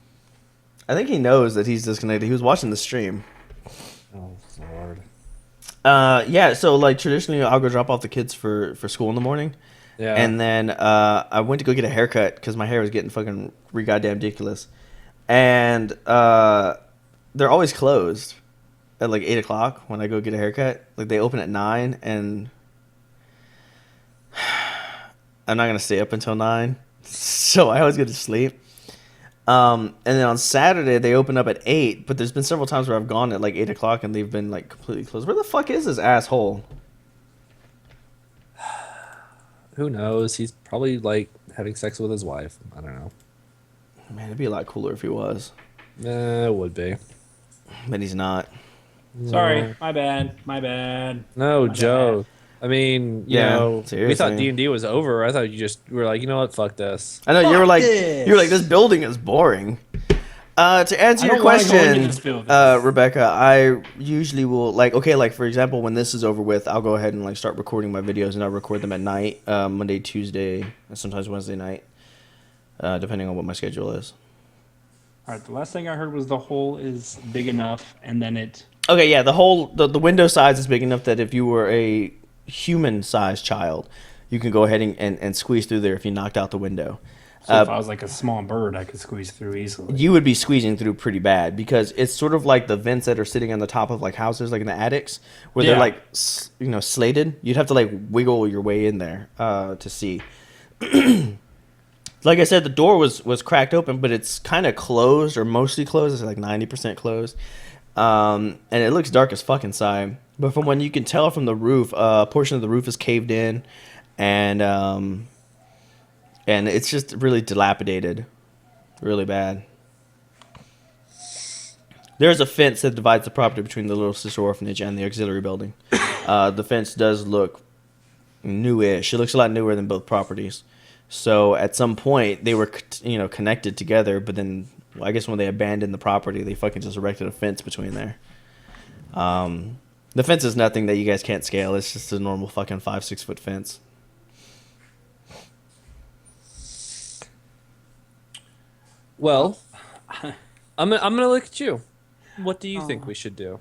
I think he knows that he's disconnected. He was watching the stream. Oh Lord. Yeah, so like traditionally I'll go drop off the kids for school in the morning. Yeah. And then I went to go get a haircut because my hair was getting fucking goddamn ridiculous. And they're always closed at like 8 o'clock when I go get a haircut. Like they open at 9, and I'm not gonna stay up until 9, so I always go to sleep. And then on Saturday they open up at 8, but there's been several times where I've gone at like 8 o'clock and they've been like completely closed. Where the fuck is this asshole? Who knows? He's probably like having sex with his wife. I don't know. Man, it'd be a lot cooler if he was, It would be. but he's not. Sorry, my bad. My bad. No, My Joe. I mean, you Yeah, know, we seriously. thought D&D was over. I thought you just were like, you know what, fuck this. I know you were Fuck like this. this building is boring. To answer I your don't wanna go into question, this building. Rebecca, I usually will like for example, when this is over with, I'll go ahead and like start recording my videos, and I'll record them at night, Monday, Tuesday, and sometimes Wednesday night, depending on what my schedule is. All right, the last thing I heard was the hole is big enough, and then it. Okay, yeah, the window size is big enough that if you were a human-sized child, you can go ahead and squeeze through there if you knocked out the window. So if I was like a small bird, I could squeeze through easily. You would be squeezing through pretty bad because it's sort of like the vents that are sitting on the top of like houses, like in the attics, where they're Yeah. like slated. You'd have to like wiggle your way in there to see. Like I said, the door was cracked open, but it's kind of closed or mostly closed. It's like 90% closed, and it looks dark as fuck inside. But from what you can tell from the roof, a portion of the roof is caved in, and it's just really dilapidated, really bad. There's a fence that divides the property between the Little Sister Orphanage and the auxiliary building. The fence does look newish. It looks a lot newer than both properties. So at some point they were, connected together, but then I guess when they abandoned the property, they fucking just erected a fence between there. The fence is nothing that you guys can't scale. It's just a normal fucking 5-6 foot fence. Well, I'm gonna look at you. What do you think we should do,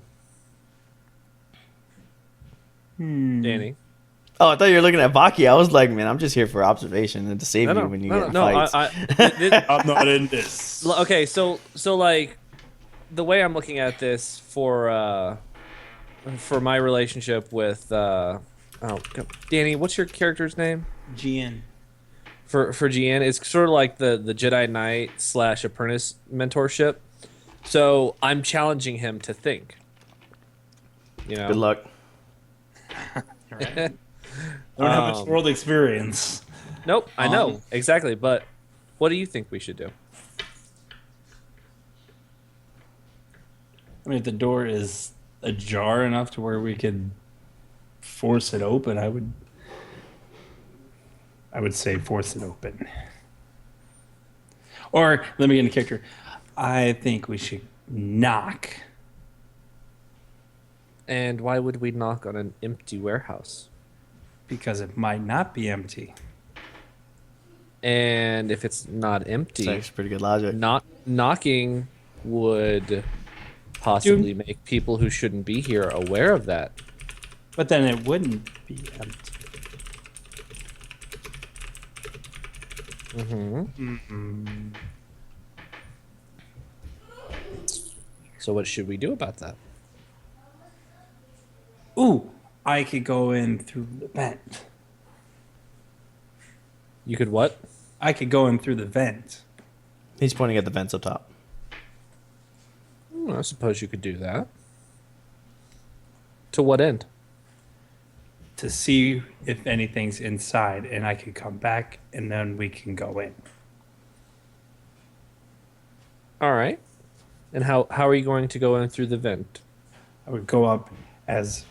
Danny? Oh, I thought you were looking at Baki. I was like, man, I'm just here for observation and to save you when you get in fights. I'm not in this. Okay, so like the way I'm looking at this for my relationship with Danny, what's your character's name? GN. For GN, it's sort of like the Jedi Knight / apprentice mentorship. So I'm challenging him to think. You know. Good luck. Right. I don't have much world experience. Nope, I know exactly. But what do you think we should do? I mean, if the door is ajar enough to where we could force it open, I would say force it open. Or let me get into character. I think we should knock. And why would we knock on an empty warehouse? Because it might not be empty. And if it's not empty, That's pretty good logic. knocking would possibly make people who shouldn't be here aware of that. But then it wouldn't be empty. So what should we do about that? Ooh, I could go in through the vent. You could what? I could go in through the vent. He's pointing at the vents up top. I suppose you could do that. To what end? To see if anything's inside, and I could come back, and then we can go in. All right. And how are you going to go in through the vent? I would go up as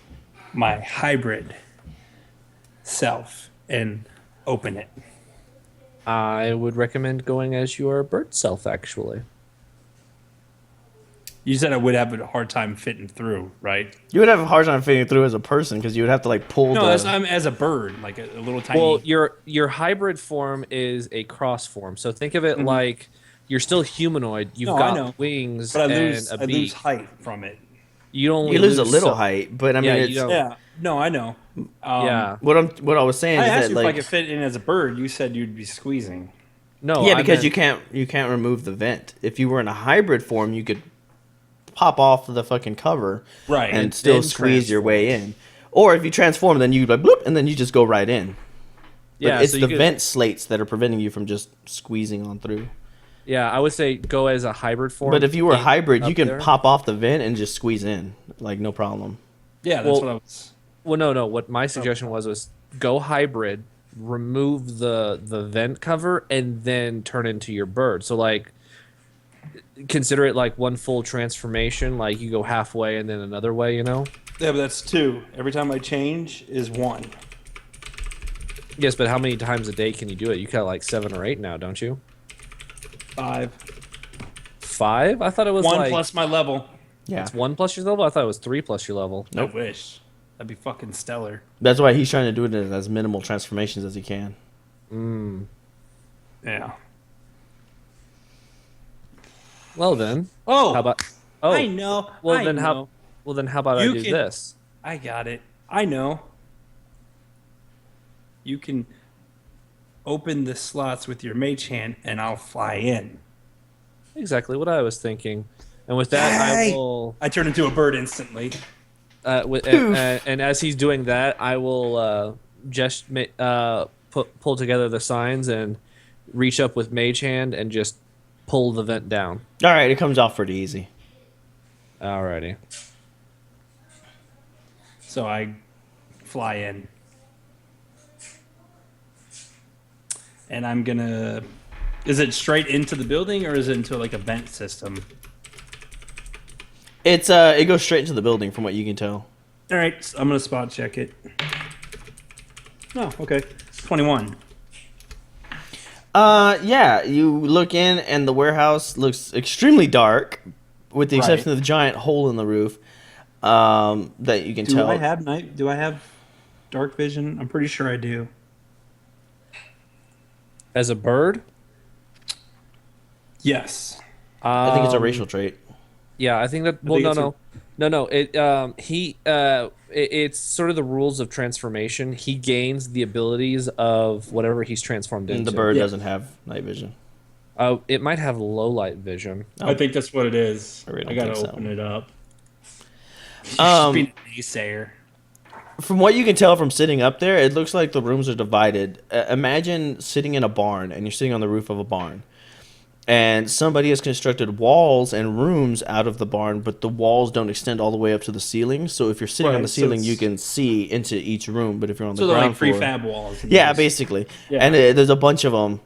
my hybrid self and open it. I would recommend going as your bird self, actually. You said I would have a hard time fitting through, right? You would have a hard time fitting through as a person because you would have to like pull. No, I'm as a bird, like a little tiny. Well, your hybrid form is a cross form. So think of it like you're still humanoid. You've I know. got wings but I and lose, a I beak. lose height from it. You only You lose a lose little some- height, but I mean, Yeah, it's, you don't- Yeah, no, I know. yeah. what I was saying I is asked that you if I like could fit in as a bird. You said you'd be squeezing. No. yeah, I because meant- you can't remove the vent. If you were in a hybrid form, you could pop off the fucking cover, Right, and and still then squeeze your transform. way in. Or if you transform, then you like bloop, and then you just go right in. But Yeah, it's so the you could- vent slates that are preventing you from just squeezing on through. Yeah, I would say go as a hybrid form. But if you were in- hybrid, you up can there. pop off the vent and just squeeze in, like no problem. Yeah, that's Well, what I was. well, no. What my Oh, suggestion was go hybrid, remove the vent cover, and then turn into your bird. So like, consider it like one full transformation. Like you go halfway and then another way. You know. yeah, but that's 2. Every time I change is 1. Yes, but how many times a day can you do it? You got like 7 or 8 now, don't you? 5. 5? I thought it was 1 like plus my level. Yeah, it's 1 plus your level. I thought it was 3 plus your level. Nope. I wish. That'd be fucking stellar. that's why he's trying to do it in as minimal transformations as he can. Yeah. Well then, Oh, how about? Oh, I know. well I then know. how? Well then how about I You do can- this? I got it. I know. You can open the slots with your mage hand, and I'll fly in. Exactly what I was thinking. And with that, I Yay! will. I turn into a bird instantly. And as he's doing that, I will just pull together the signs and reach up with mage hand and just pull the vent down. All right, it comes off pretty easy. Alrighty. So I fly in. And I'm gonna. Is it straight into the building or is it into like a vent system? It goes straight into the building from what you can tell. All right, so I'm gonna spot check it. Oh, okay. 21. Yeah, you look in and the warehouse looks extremely dark, with the exception Right. of the giant hole in the roof. That you can Do tell. I have night? Do I have dark vision? I'm pretty sure I do. As a bird, Yes. I think it's a um, racial trait. Yeah, I think that. Well, think no, it's no, no, no. It's sort of the rules of transformation. He gains the abilities of whatever he's transformed And into. the bird Yeah. doesn't have night vision. It might have low light vision. I think that's what it is. I really I don't gotta think so. open it up. Um, Being a naysayer. From what you can tell from sitting up there, it looks like the rooms are divided. Imagine sitting in a barn and you're sitting on the roof of a barn. And somebody has constructed walls and rooms out of the barn, but the walls don't extend all the way up to the ceiling. So if you're sitting on Right, the so ceiling, you it's- can see into each room. But if you're on the So they're ground like floor, prefab walls. and yeah, things. basically. Yeah. And there's a bunch of them.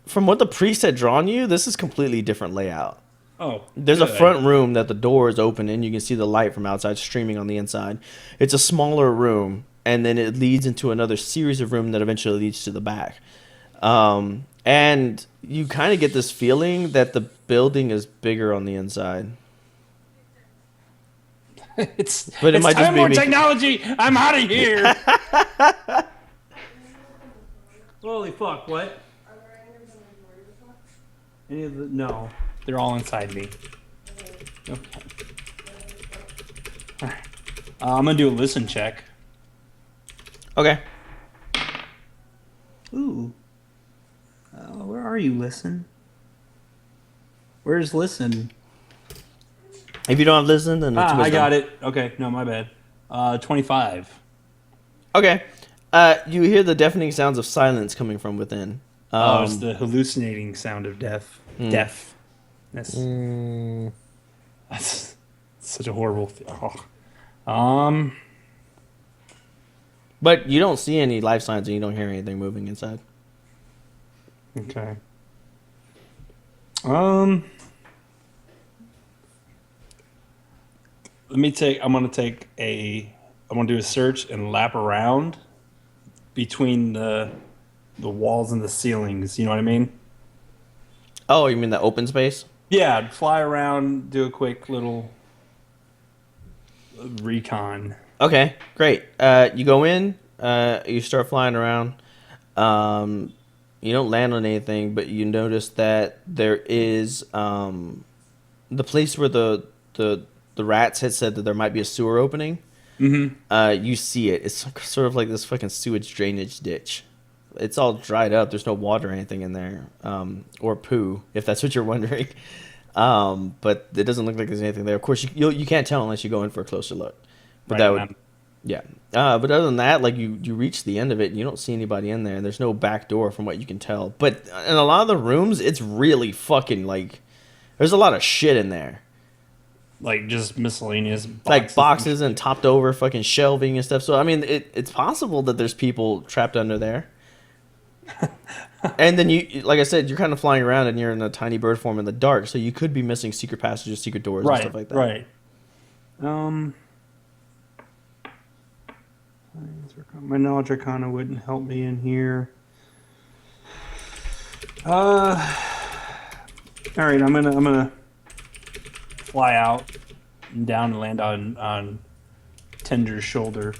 From what the priest had drawn you, this is completely different layout. Oh. There's a good. front room that the door is open and you can see the light from outside streaming on the inside. It's a smaller room, and then it leads into another series of room that eventually leads to the back. And you kind of get this feeling that the building is bigger on the inside. It's But it it's might just time be more me. technology. I'm out of here. Holy fuck! What? Any of the no? They're all inside me. Okay. All right. I'm gonna do a listen check. Okay. Ooh. Where are you, listen? Where's listen? If you don't have listen, then it's I wisdom. got it. Okay, no, my bad. 25. Okay. You hear the deafening sounds of silence coming from within. It's the hallucinating sound of death. Deafness. That's such a horrible thing. Oh. But you don't see any life signs and you don't hear anything moving inside. Okay. I'm gonna do a search and lap around between the walls and the ceilings. You know what I mean? Oh, you mean the open space? Yeah, I'd fly around, do a quick little recon. Okay, great. You go in, you start flying around. You don't land on anything, but you notice that there is the place where the rats had said that there might be a sewer opening. Mm-hmm. You see it. It's sort of like this fucking sewage drainage ditch. It's all dried up. There's no water or anything in there, or poo, if that's what you're wondering. But it doesn't look like there's anything there. Of course, you can't tell unless you go in for a closer look. But Right, that and would I'm Yeah. But other than that, like you reach the end of it and you don't see anybody in there. There's no back door from what you can tell. But in a lot of the rooms, it's really fucking like there's a lot of shit in there. Like just miscellaneous boxes. Like boxes and topped over fucking shelving and stuff. So I mean, it's possible that there's people trapped under there. And then you, like I said, you're kind of flying around and you're in a tiny bird form in the dark, so you could be missing secret passages, secret doors, and stuff like that. Right. My knowledge arcana wouldn't help me in here. All right, I'm gonna fly out and down and land on Tender's shoulder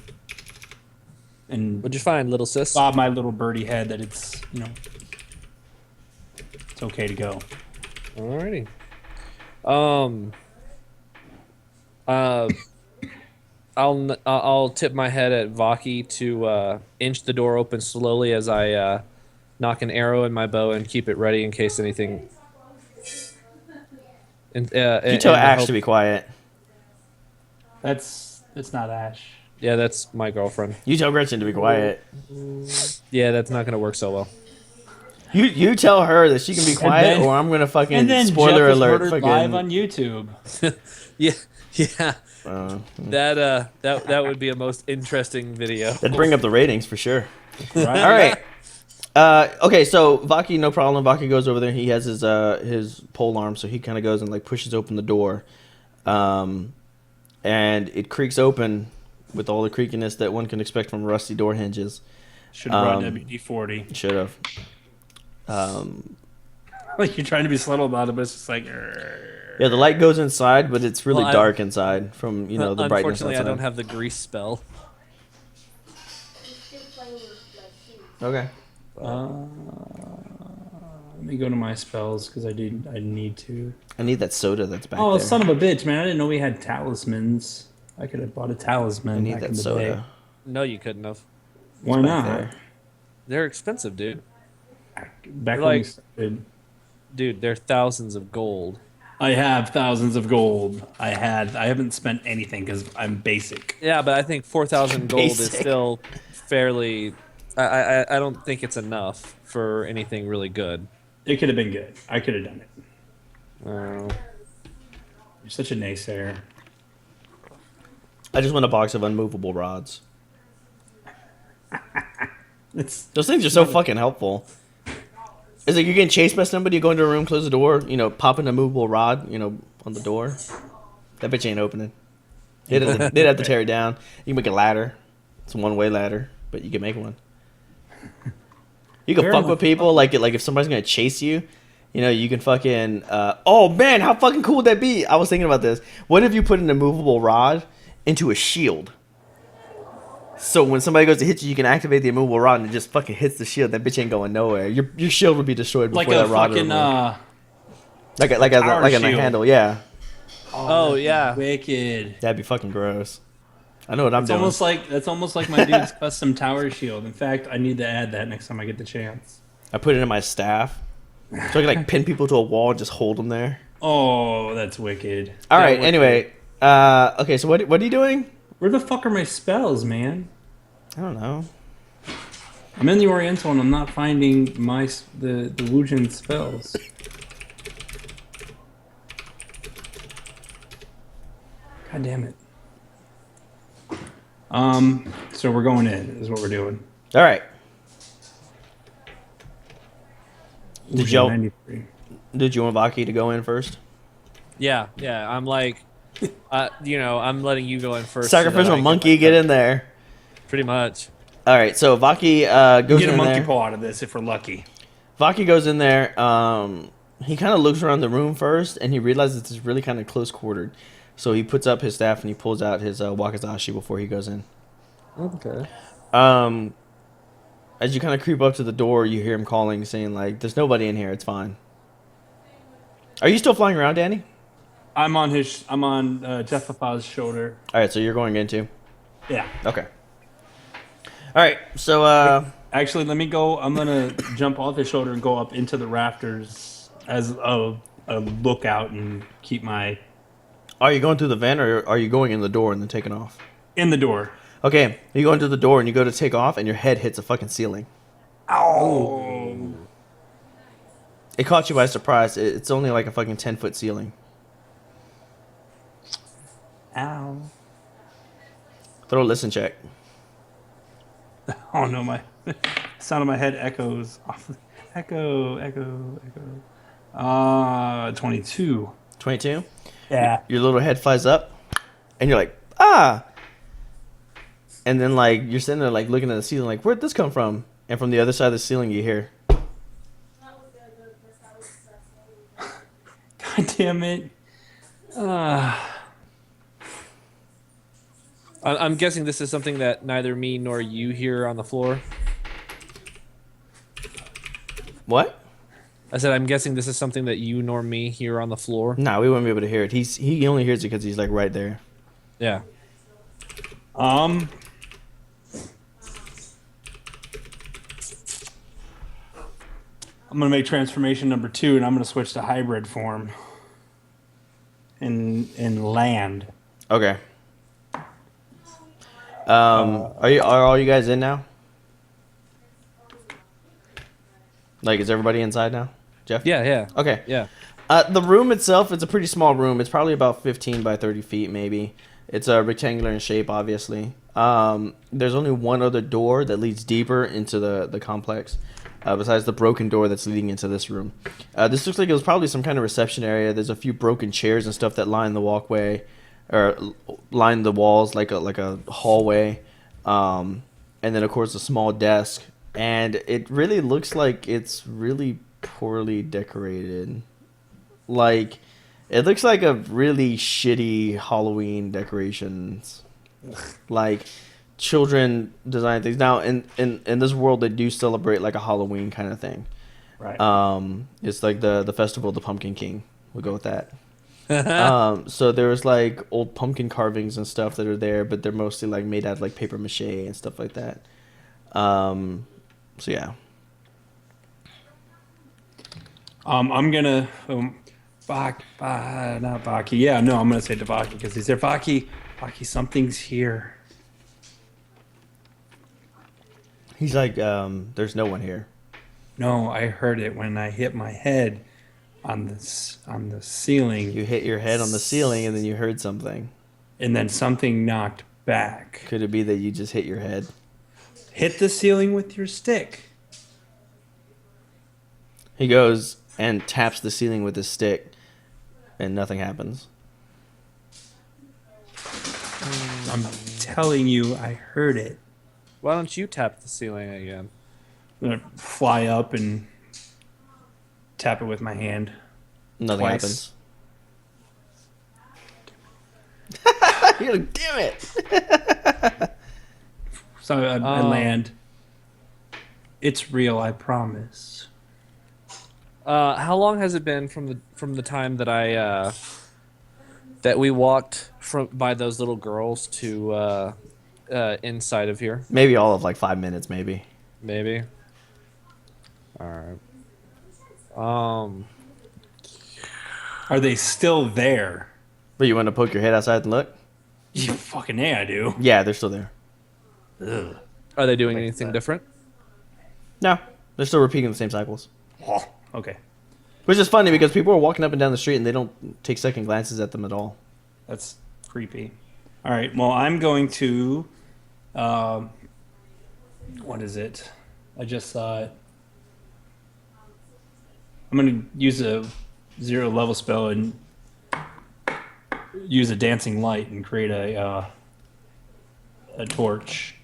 and What'd you find, little sis? bob my little birdie head that it's it's okay to go. Alrighty. I'll tip my head at Vaki to inch the door open slowly as I knock an arrow in my bow and keep it ready in case anything. You tell Ash to be quiet. That's not Ash. Yeah, that's my girlfriend. You tell Gretchen to be quiet. Yeah, that's not gonna work so well. You tell her that she can be quiet, or I'm gonna fucking And then spoiler Jeff alert. is Fucking live on YouTube. Yeah, that would be a most interesting video. That'd bring up the ratings for sure. Right? All right. Okay, so Vaki, no problem. Vaki goes over there. He has his pole arm, so he kind of goes and like pushes open the door, and it creaks open with all the creakiness that one can expect from rusty door hinges. Should have brought WD-40. Should have. Like you're trying to be subtle about it, but it's just like. Yeah, the light goes inside, but it's really dark inside from the brightness Unfortunately, outside. I don't have the grease spell. Okay. Let me go to my spells because I need to. I need that soda that's back Oh, there. son of a bitch, man! I didn't know we had talismans. I could have bought a talisman. I need back that in the soda. day. No, you couldn't have. Why Back not? there. They're expensive, dude. Back when Like- we started, Dude, they're thousands of gold. I have thousands of gold. I haven't spent anything because I'm basic. Yeah, but I think 4,000 gold is Basic. still fairly. I don't think it's enough for anything really good. It could have been good. I could have done it. Uh, You're such a naysayer. I just want a box of unmovable rods. It's Those things are so fucking helpful. It's like you're getting chased by somebody, you go into a room, close the door, pop an immovable rod, on the door. That bitch ain't opening. They'd have to tear it down. You can make a ladder. It's a one-way ladder, but you can make one. You can Fair fuck enough. with people, like if somebody's gonna chase you, you can fucking. Oh man, how fucking cool would that be? I was thinking about this. What if you put an immovable rod into a shield? So when somebody goes to hit you, you can activate the immovable rod and it just fucking hits the shield. That bitch ain't going nowhere. Your shield would be destroyed before like a that rod would fucking remove. power like a shield. handle, yeah. Oh, yeah. Wicked. That'd be fucking gross. I know what I'm It's doing. almost like my dude's custom tower shield. In fact, I need to add that next time I get the chance. I put it in my staff, so I can like pin people to a wall and just hold them there. Oh, that's wicked. All That right. wicked. Anyway, okay. So what are you doing? Where the fuck are my spells, man? I don't know. I'm in the Oriental and I'm not finding the Wujin spells. God damn it. So we're going in, is what we're doing. All right. Did Wujin you 93. did you want Vaki to go in first? Yeah. I'm like, I'm letting you go in first. so that I Sacrificial can monkey, get in there. Pretty much. All right. So Vaki goes Get a in monkey there. paw out of this if we're lucky. Vaki goes in there. He kind of looks around the room first, and he realizes it's really kind of close quartered. So he puts up his staff and he pulls out his wakizashi before he goes in. Okay. As you kind of creep up to the door, you hear him calling, saying like, "There's nobody in here. It's fine." Are you still flying around, Danny? I'm on Jeff Papa's shoulder. All right. So you're going in too. Yeah. Okay. All right. So Actually, let me go. I'm gonna jump off his shoulder and go up into the rafters as a lookout and keep my are you going through the vent or are you going in the door and then taking off? in the door. Okay, you go into the door and you go to take off, and your head hits a fucking ceiling. Ow! It caught you by surprise. It's only like a fucking 10-foot ceiling. Ow! Throw a listen check. Oh no, my sound of my head echoes. Echo, echo, echo. 22. 22. Yeah. Your little head flies up, and you're like, ah! And then like you're sitting there like looking at the ceiling, like, where'd this come from? And from the other side of the ceiling, you hear, God damn it. I'm guessing this is something that neither me nor you hear on the floor. what? I said I'm guessing this is something that you nor me hear on the floor. Nah, we wouldn't be able to hear it. He only hears it because he's like right there. Yeah. I'm gonna make transformation number 2, and I'm gonna switch to hybrid form. And land. Okay. Are all you guys in now? Like, is everybody inside now, Jeff? Yeah, yeah. Okay. Yeah. The room itself, it's a pretty small room. It's probably about 15 by 30 feet, maybe. It's rectangular in shape, obviously. There's only one other door that leads deeper into the complex, besides the broken door that's leading into this room. This looks like it was probably some kind of reception area. There's a few broken chairs and stuff that line the walkway, or line the walls like a hallway. And then, of course, a small desk. And it really looks like it's really poorly decorated. Like, it looks like a really shitty Halloween decorations. Like, children design things. Now, in this world, they do celebrate like a Halloween kind of thing. Right. It's like the festival of the Pumpkin King. We'll go with that. So there's like old pumpkin carvings and stuff that are there, but they're mostly like made out of like paper mache and stuff like that. So yeah. I'm gonna not Baki. Yeah, no, I'm gonna say to Baki because he's there. Baki, something's here. He's like, there's no one here. No, I heard it when I hit my head on the ceiling, You hit your head on the ceiling and then you heard something. and then something knocked back. Could it be that you just hit your head? Hit the ceiling with your stick. He goes and taps the ceiling with his stick, and nothing happens. I'm telling you, I heard it. Why don't you tap the ceiling again? I'm gonna fly up and tap it with my hand. Nothing Twice. happens. You're like, damn it! So I land. It's real, I promise. How long has it been from the time that that we walked by those little girls to inside of here? Maybe all of like 5 minutes, maybe. Maybe. All right. Are they still there? But you want to poke your head outside and look? You fucking A, I do. Yeah, they're still there. Ugh. Are they doing anything different? No, they're still repeating the same cycles. Oh, okay. Which is funny because people are walking up and down the street and they don't take second glances at them at all. That's creepy. All right. Well, I'm going to. What is it? I just saw it. I'm going to use a 0 level spell and use a dancing light and create a torch.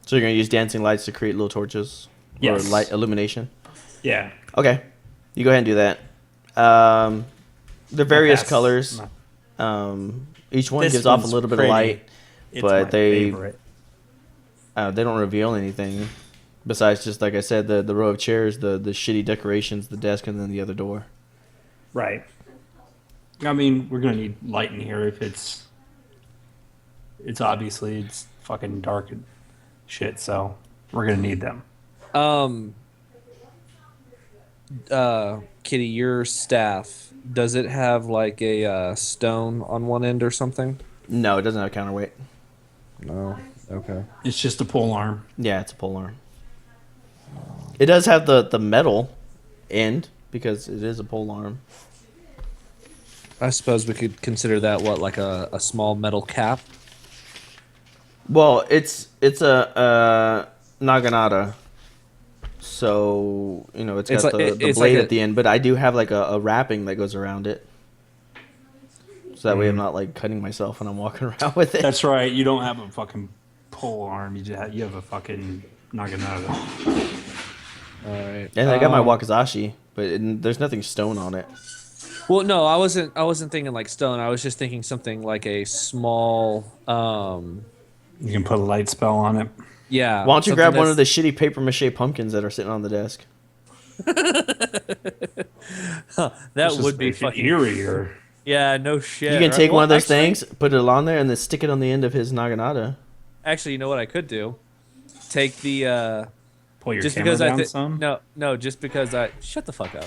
So you're going to use dancing lights to create little torches? Yes. Or light illumination? Yeah. Okay. You go ahead and do that. They're various colors. Each one This gives off a one's little bit of pretty. light, It's but my they favorite. don't reveal anything besides just like I said, the row of chairs, the shitty decorations, the desk, and then the other door. Right. I mean, we're gonna need light in here if it's obviously it's fucking dark and shit. So we're gonna need them. Kitty, your staff, does it have like a stone on one end or something? No, it doesn't have a counterweight. No. Okay. It's just a pole arm. Yeah, it's a pole arm. It does have the metal end because it is a pole arm. I suppose we could consider that what, like a small metal cap. Well, it's a naginata, so it's It's got like the it's blade like at the end. But I do have like a wrapping that goes around it, so that way I'm not like cutting myself when I'm walking around with it. That's right. You don't have a fucking pole arm. You have a fucking naginata. All right. And I got my wakizashi, but there's nothing stone on it. Well, no, I wasn't thinking like stone. I was just thinking something like a small. You can put a light spell on it. Yeah. Why don't you something grab one of the that's- shitty paper mache pumpkins that are sitting on the desk? That This would is be making it fucking. eerier. Yeah. No shit. You can right? take Well, one of those actually- things, put it on there, and then stick it on the end of his naginata. Actually, you know what I could do? Take the. Pull your Just camera because down some. No, just because I shut the fuck up.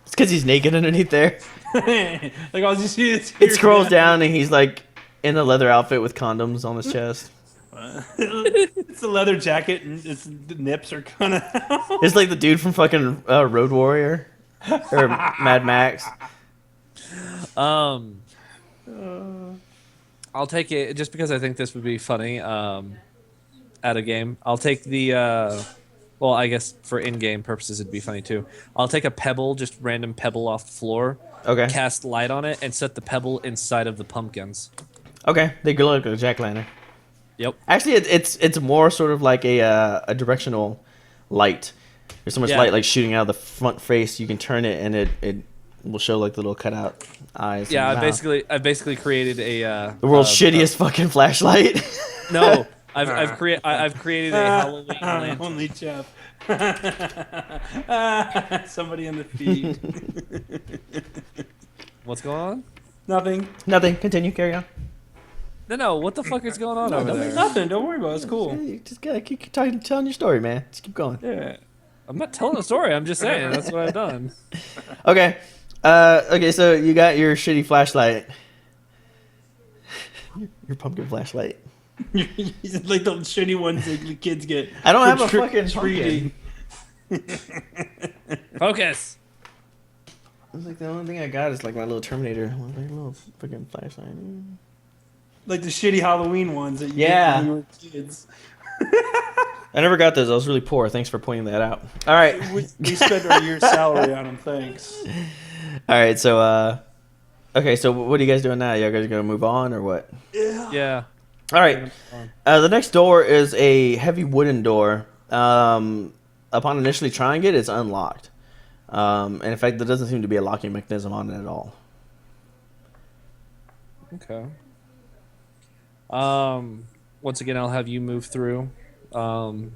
It's because he's naked underneath there. Like all you see is It scrolls down, and he's like in a leather outfit with condoms on his chest. It's a leather jacket and the nips are kind of out. It's like the dude from fucking Road Warrior or Mad Max. I'll take it just because I think this would be funny. At a game, I'll take the. Well, I guess for in-game purposes, it'd be funny too. I'll take a pebble, just random pebble off the floor, Okay. cast light on it, and set the pebble inside of the pumpkins. Okay, they glow like a jack-o'-lantern. Yep. Actually, it's more sort of like a directional light. There's so much Yeah. light like shooting out of the front face. You can turn it, and it will show like the little cutout eyes. Yeah, and mouth. I basically created a. The world's shittiest fucking flashlight. No, I've created a Halloween lantern. Only Jeff. Somebody in the feed. What's going on? Nothing. Nothing. Continue. Carry on. No, what the fuck is going on over there? Nothing. Don't worry about it. It's cool. You just gotta keep telling your story, man. Just keep going. Yeah. I'm not telling a story. I'm just saying that's what I've done. Okay. Okay. So you got your shitty flashlight. Your pumpkin flashlight. It's like the shitty ones that the kids get. I don't have a for fucking trick-or-treating. Focus. It's like the only thing I got is like my little Terminator, like little fucking flashlight. Like the shitty Halloween ones that you Yeah. get when you were kids. I never got those. I was really poor. Thanks for pointing that out. All right. We spent our year's salary on them. Thanks. All right. So, okay. So, what are you guys doing now? You guys gonna move on or what? Yeah. All right. The next door is a heavy wooden door. Upon initially trying it, it's unlocked. And in fact, there doesn't seem to be a locking mechanism on it at all. Okay. Once again, I'll have you move through. And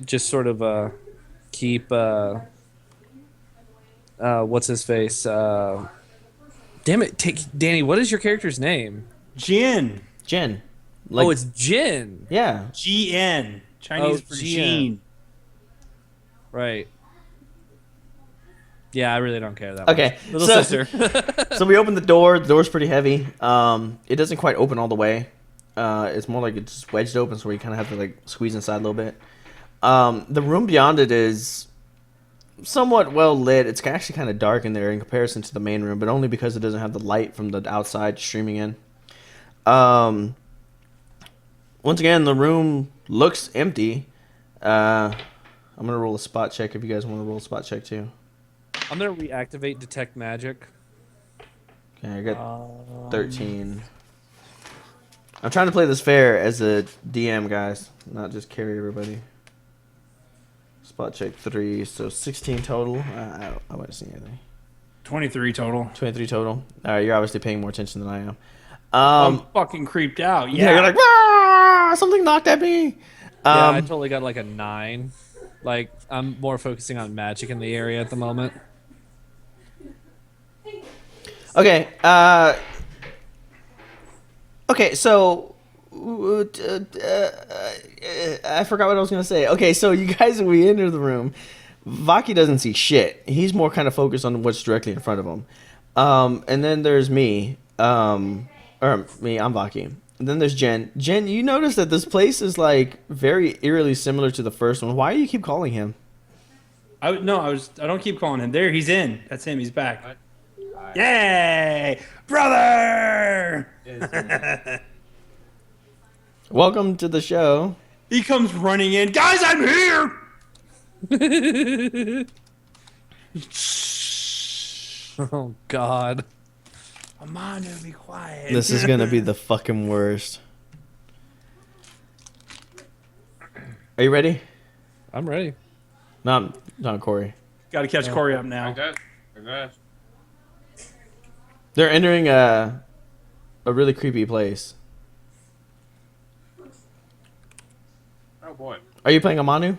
just sort of keep what's his face? Damn it, Danny, what is your character's name? Jin. Jen. Oh, it's Jin. Yeah. GN. Chinese Oh, for GN. Gene. Right. Yeah, I really don't care that Okay, much. Little so- sister. So we open the door. The door's pretty heavy. It doesn't quite open all the way. It's more like it's just wedged open, so you kind of have to like squeeze inside a little bit. The room beyond it is somewhat well lit. It's actually kind of dark in there in comparison to the main room, but only because it doesn't have the light from the outside streaming in. Once again, the room looks empty. I'm gonna roll a spot check if you guys want to roll a spot check too. I'm gonna reactivate detect magic. Okay, I got 13. I'm trying to play this fair as a DM, guys, not just carry everybody. Spot check 3, so 16 total. I won't see anything. 23 total. 23 total. All right, you're obviously paying more attention than I am. I'm fucking creeped out. Yeah, Yeah. you're like, "Rah! Something knocked at me." Yeah, I totally got like a 9. Like, I'm more focusing on magic in the area at the moment. Okay. Okay. So, I forgot what I was gonna say. Okay. So you guys, when we enter the room, Vaki doesn't see shit. He's more kind of focused on what's directly in front of him. And then there's me. or me, I'm Vaki. And then there's Jen. Jen, you notice that this place is like very eerily similar to the first one. Why do you keep calling him? I don't keep calling him. There, he's in. That's him. He's back. Alright. Yay, brother! Welcome to the show. He comes running in. Guys, I'm here. Oh God. Amanu, be quiet. This is gonna be the fucking worst. Are you ready? I'm ready. Not Corey. Got to catch Corey up now. I guess. They're entering a really creepy place. Oh boy. Are you playing Amanu?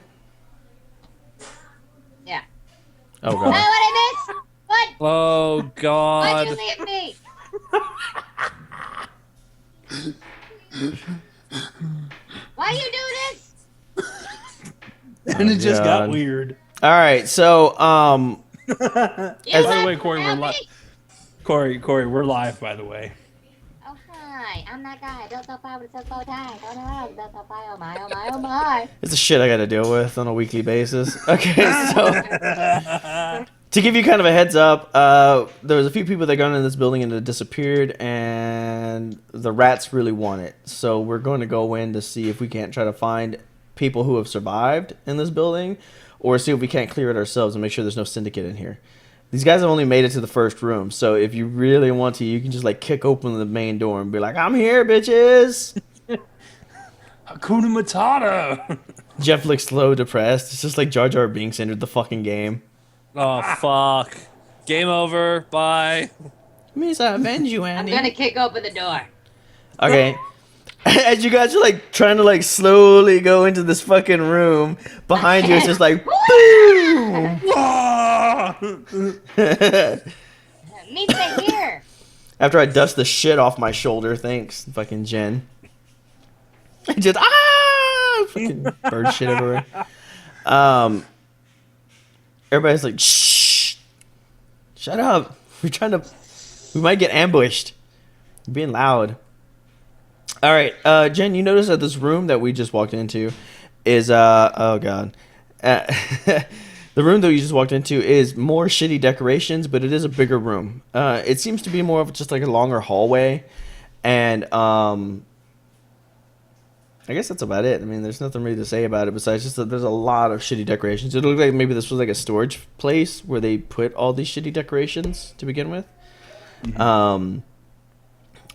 Yeah. Oh Oh, god. what I missed? What? Oh Why'd God. you leave me? Why you do this? And it just got God. weird. All right, so You By the left way, Corey, we're without live. me? Corey, we're live. By the way. Oh, hi. I'm that guy. Don't so far with so bow tie. Don't around. Don't so far. Oh, my. Oh, my. Oh, my. it's the shit I got to deal with on a weekly basis. Okay, so to give you kind of a heads up, there was a few people that got in this building and it disappeared, and the rats really want it. So we're going to go in to see if we can't try to find people who have survived in this building, or see if we can't clear it ourselves and make sure there's no syndicate in here. These guys have only made it to the first room, so if you really want to, you can just like kick open the main door and be like, "I'm here, bitches." Hakuna Matata. Jeff looks slow, depressed. It's just like Jar Jar Binks entered the fucking game. Oh fuck. Game over. Bye. Means I avenge you, I'm Andy. gonna kick open the door. Okay. As you guys are like trying to like slowly go into this fucking room, behind you it's just like boom. Me stay here. After I dust the shit off my shoulder, thanks, fucking Jen. I just fucking bird shit everywhere. Everybody's like, shh, shut up. We might get ambushed. You're being loud. All right, Jen, you notice that this room that we just walked into is oh god, the room that you just walked into is more shitty decorations, but it is a bigger room. It seems to be more of just like a longer hallway, and I guess that's about it. I mean, there's nothing really to say about it besides just that there's a lot of shitty decorations. It looked like maybe this was like a storage place where they put all these shitty decorations to begin with. Mm-hmm.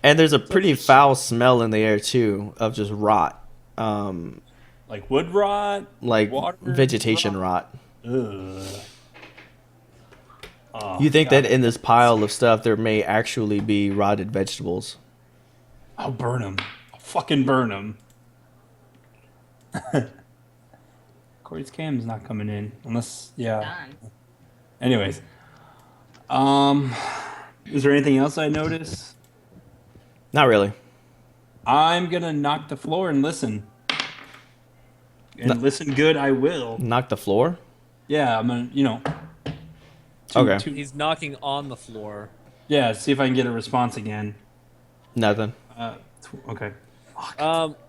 And there's a pretty foul smell in the air too of just rot, Like wood rot. like Water vegetation rot. Ugh. Oh, You think God. that in this pile of stuff there may actually be rotted vegetables? I'll burn them. I'll fucking burn them. Corey's cam's not coming in unless Done. Anyways, is there anything else I noticed? Not really. I'm gonna knock the floor and listen. And listen good, I will. Knock the floor? Yeah, I'm gonna, Okay. He's knocking on the floor. Yeah, see if I can get a response again. Nothing. Okay.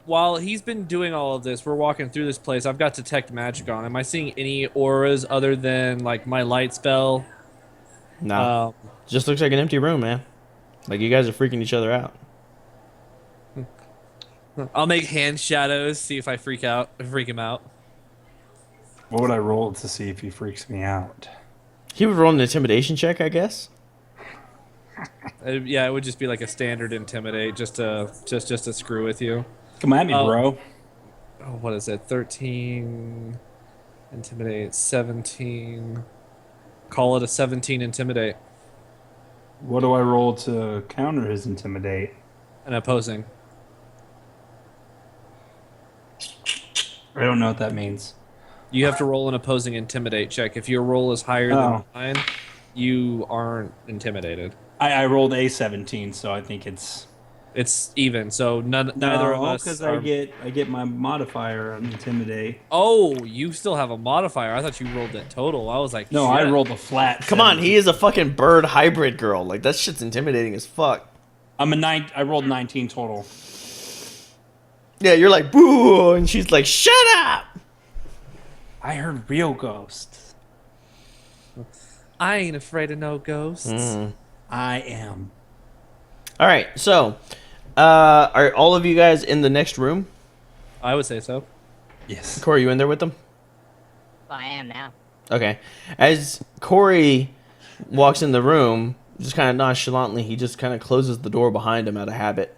While he's been doing all of this, we're walking through this place. I've got detect magic on. Am I seeing any auras other than like my light spell? No. Just looks like an empty room, man. Like you guys are freaking each other out. I'll make hand shadows, see if I freak him out. What would I roll to see if he freaks me out? He would roll an intimidation check, I guess. Yeah, it would just be like a standard intimidate, just to screw with you. Come at me, bro. Oh, what is it? 13 intimidate, 17. Call it a 17 intimidate. What do I roll to counter his intimidate? And opposing. I don't know what that means. You have to roll an opposing intimidate check. If your roll is higher than mine, you aren't intimidated. I rolled a 17, so I think it's even. So neither of us. because Are... I get my modifier on intimidate. Oh, you still have a modifier. I thought you rolled that total. I was like, No, shit. I rolled a flat. Come on, he is a fucking bird hybrid girl. Like that shit's intimidating as fuck. I rolled 19 total. Yeah, you're like, boo, and she's like, shut up. I heard real ghosts. I ain't afraid of no ghosts. I am. All right, so are all of you guys in the next room? I would say so. Yes. Corey, you in there with them? Well, I am now. Okay. As Corey walks in the room, just kind of nonchalantly, he just kind of closes the door behind him out of habit.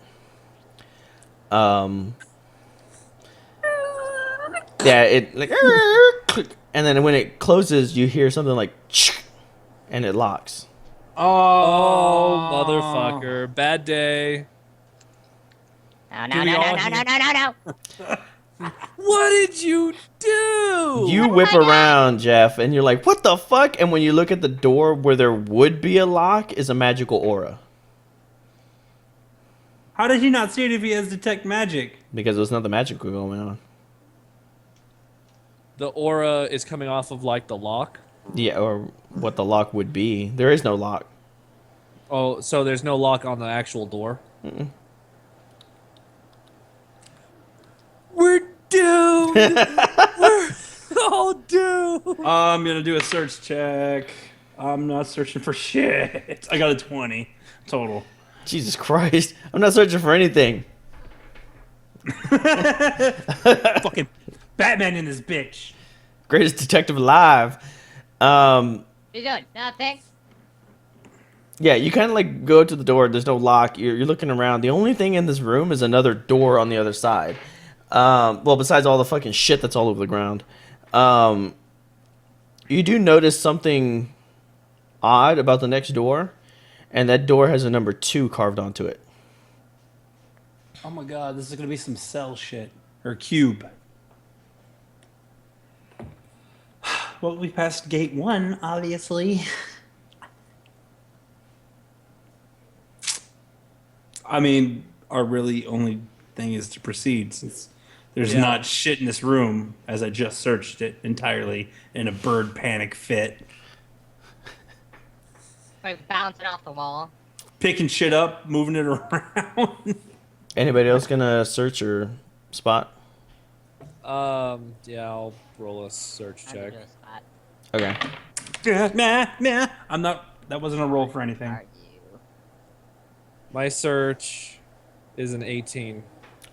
Yeah, it like, and then when it closes, you hear something like, and it locks. Oh, motherfucker. Bad day. No, Do no, we no, all no, no, hear- no, no, no, no. What did you do? You whip around, Jeff, and you're like, what the fuck? And when you look at the door where there would be a lock is a magical aura. How did he not see it if he has detect magic? Because there's nothing magical going on. The aura is coming off of like the lock. Yeah, or what the lock would be. There is no lock. Oh, so there's no lock on the actual door. We're doomed. We're all doomed. I'm gonna do a search check. I'm not searching for shit. I got a 20 total. Jesus Christ. I'm not searching for anything. Fucking Batman in this bitch. Greatest detective alive. You doing nothing? Yeah, you kind of like go to the door. There's no lock. You're looking around. The only thing in this room is another door on the other side. Well, besides all the fucking shit that's all over the ground. You do notice something odd about the next door, and that door has a number 2 carved onto it. Oh my god, this is gonna be some cell shit. Or cube. Well, we passed gate 1, obviously. I mean, our really only thing is to proceed since there's Yeah. not shit in this room as I just searched it entirely in a bird panic fit. Like bouncing off the wall. Picking shit up, moving it around. Anybody else gonna search or spot? Yeah, I'll roll a search I'm gonna check. do a spot. Okay. Nah. I'm not. That wasn't a roll for anything. Argue. My search is an 18.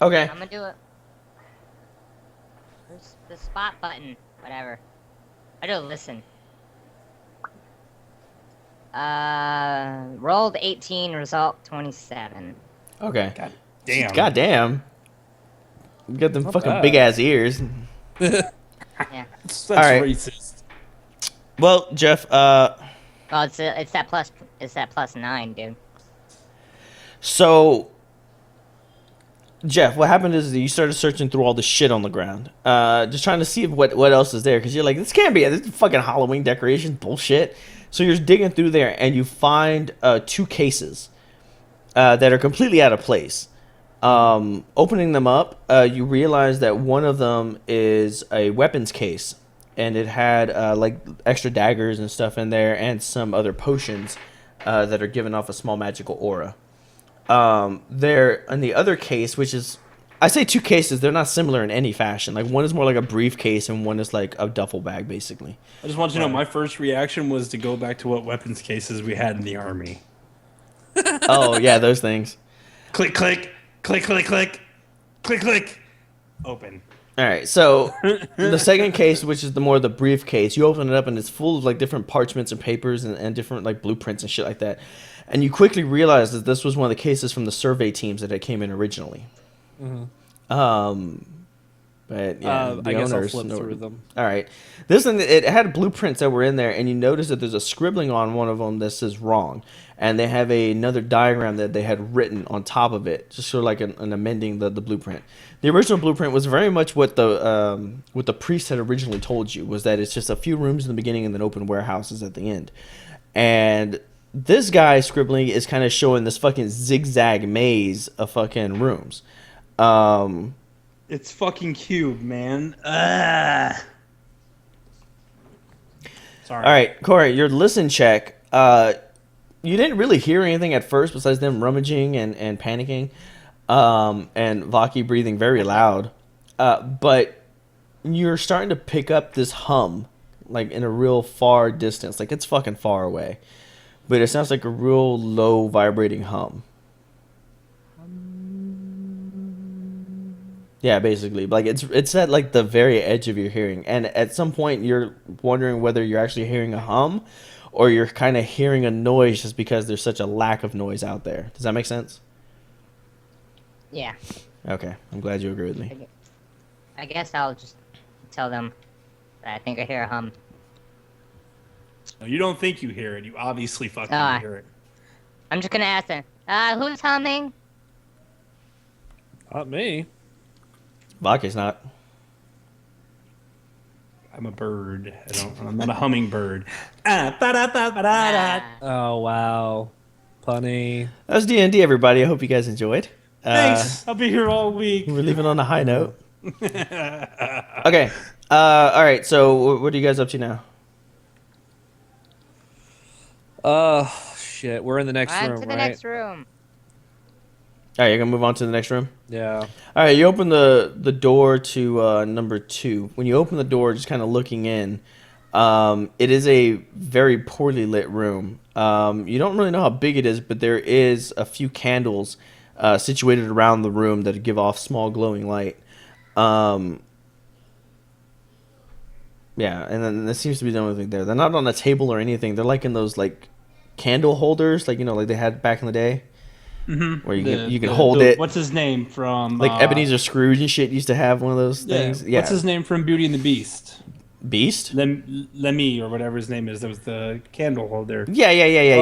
Okay. I'm gonna do it. Where's the spot button? Whatever. I do listen. Rolled 18, result 27. Okay. God damn. God damn. You got them fucking bad. big ass ears. Yeah. That's Alright. racist. Well, Jeff, Well, it's that plus 9, dude. so Jeff, what happened is that you started searching through all the shit on the ground, just trying to see what else is there, because you're like, this can't be it. This is fucking Halloween decoration bullshit. So you're digging through there, and you find 2 cases that are completely out of place. Opening them up, you realize that one of them is a weapons case, and it had like extra daggers and stuff in there, and some other potions that are giving off a small magical aura. There in the other case, which is, I say 2 cases, they're not similar in any fashion. Like one is more like a briefcase, and one is like a duffel bag, basically. I just want you to know my first reaction was to go back to what weapons cases we had in the army. Oh yeah, those things. Click, click, click, click, click, click, click. Open. All right, so the second case, which is the briefcase, you open it up and it's full of like different parchments and papers and different like blueprints and shit like that. And you quickly realize that this was one of the cases from the survey teams that had came in originally. But yeah, the I guess I'll owners flip know- through them. All right, this one, it had blueprints that were in there, and you notice that there's a scribbling on one of them that says wrong, and they have another diagram that they had written on top of it, just sort of like an amending the blueprint. The original blueprint was very much what the priest had originally told you, was that it's just a few rooms in the beginning and then open warehouses at the end. And this guy scribbling is kind of showing this fucking zigzag maze of fucking rooms. It's fucking cube, man. Sorry. All right, Corey, your listen check. you didn't really hear anything at first besides them rummaging and panicking, and Vaki breathing very loud. But you're starting to pick up this hum, like in a real far distance. Like it's fucking far away, but it sounds like a real low vibrating hum. Yeah, basically, like it's at like the very edge of your hearing, and at some point you're wondering whether you're actually hearing a hum, or you're kind of hearing a noise just because there's such a lack of noise out there. Does that make sense? Yeah. Okay, I'm glad you agree with me. I guess I'll just tell them that I think I hear a hum. No, you don't think you hear it. You obviously fucking Ah. hear it. I'm just gonna ask them, who's humming? Not me. Vaki's not. I'm a bird. I'm not a hummingbird. Ba-da-ba-ba-da-da. Oh wow, punny. That's D&D, everybody. I hope you guys enjoyed. Thanks. I'll be here all week. We're leaving on a high note. Okay. All right. So, what are you guys up to now? Shit. We're in the next On room, to the right? next room. All right, you're gonna move on to the next room. Yeah. All right, you open the door to number 2. When you open the door, just kind of looking in, it is a very poorly lit room. You don't really know how big it is, but there is a few candles situated around the room that give off small glowing light. Yeah, and then this seems to be the only thing there. They're not on a table or anything. They're like in those like candle holders, like like they had back in the day, where you can hold it. What's his name from? Like Ebenezer Scrooge and shit used to have one of those Yeah. things. Yeah. What's his name from Beauty and the Beast? Beast? Lemmy or whatever his name is. That was the candle holder. Yeah.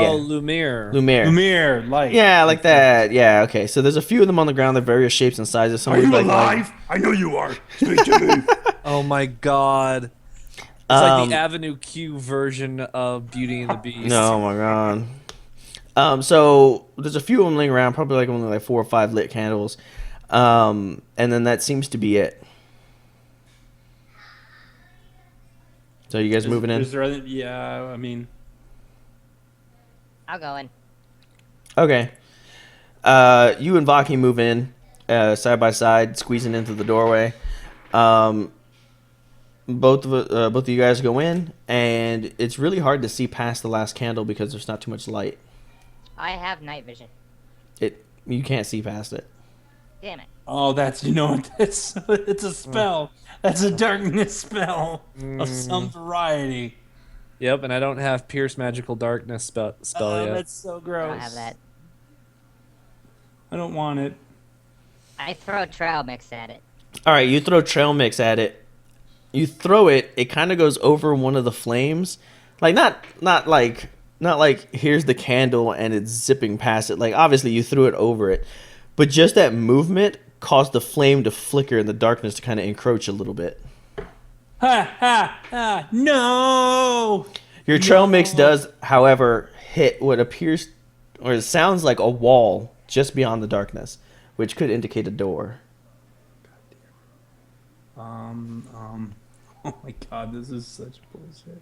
Oh, Lumiere. Lumiere. Lumiere, light. Yeah, like that. Yeah, okay. So there's a few of them on the ground. They're various shapes and sizes. Some Are you look alive? I know you are. Speak to me. Oh my god. It's like the Avenue Q version of Beauty and the Beast. No, my god. So there's a few of them laying around, probably like only like 4 or 5 lit candles. And then that seems to be it. So you guys moving in? Is there other, yeah, I mean, I'll go in. Okay. You and Vaki move in side by side, squeezing into the doorway. Both of you guys go in, and it's really hard to see past the last candle because there's not too much light. I have night vision. You can't see past it. Damn it. oh, that's, you know what, it's a spell. That's a darkness spell of some variety. Yep, and I don't have Pierce Magical Darkness spell yet. That's so I gross. don't have that. I don't want it. I throw trail mix at it. All right, you throw trail mix at it. You throw it. It kind of goes over one of the flames, like not like here's the candle and it's zipping past it. Like obviously you threw it over it, but just that movement caused the flame to flicker and the darkness to kind of encroach a little bit. Ha ha ha! No. Your trail mix does, however, hit what appears or it sounds like a wall just beyond the darkness, which could indicate a door. Oh my god, this is such bullshit.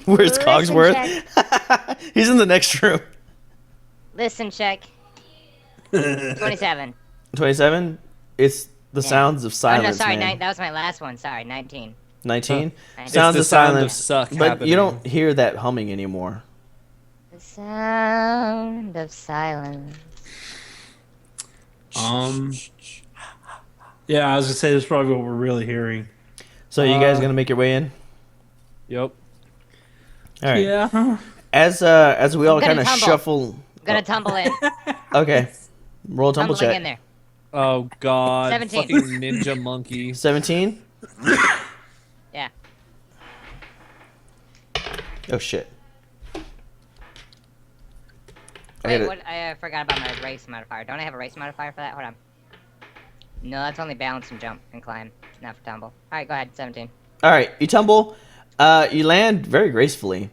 Where's Listen Cogsworth? He's in the next room. Listen check. 27. 27. It's the sounds of Oh, silence. no, sorry, man. that was my last one. Sorry, 19. 19. It's Sounds the of sound silence. of suck but happening. you don't hear that humming anymore. The sound of silence. Yeah, I was gonna say that's probably what we're really hearing. So you guys gonna make your way in? Yep. All right. Yeah. As we all gonna kind of tumble. shuffle. I'm gonna tumble in. Okay. Roll a tumble Tumbling check. in there. Oh god. 17. Fucking ninja monkey. 17. Yeah. Oh shit. Wait, gotta- what? I forgot about my race modifier. Don't I have a race modifier for that? Hold on. No, that's only balance and jump and climb, not for tumble. Alright, go ahead, 17. All right. You tumble. You land very gracefully.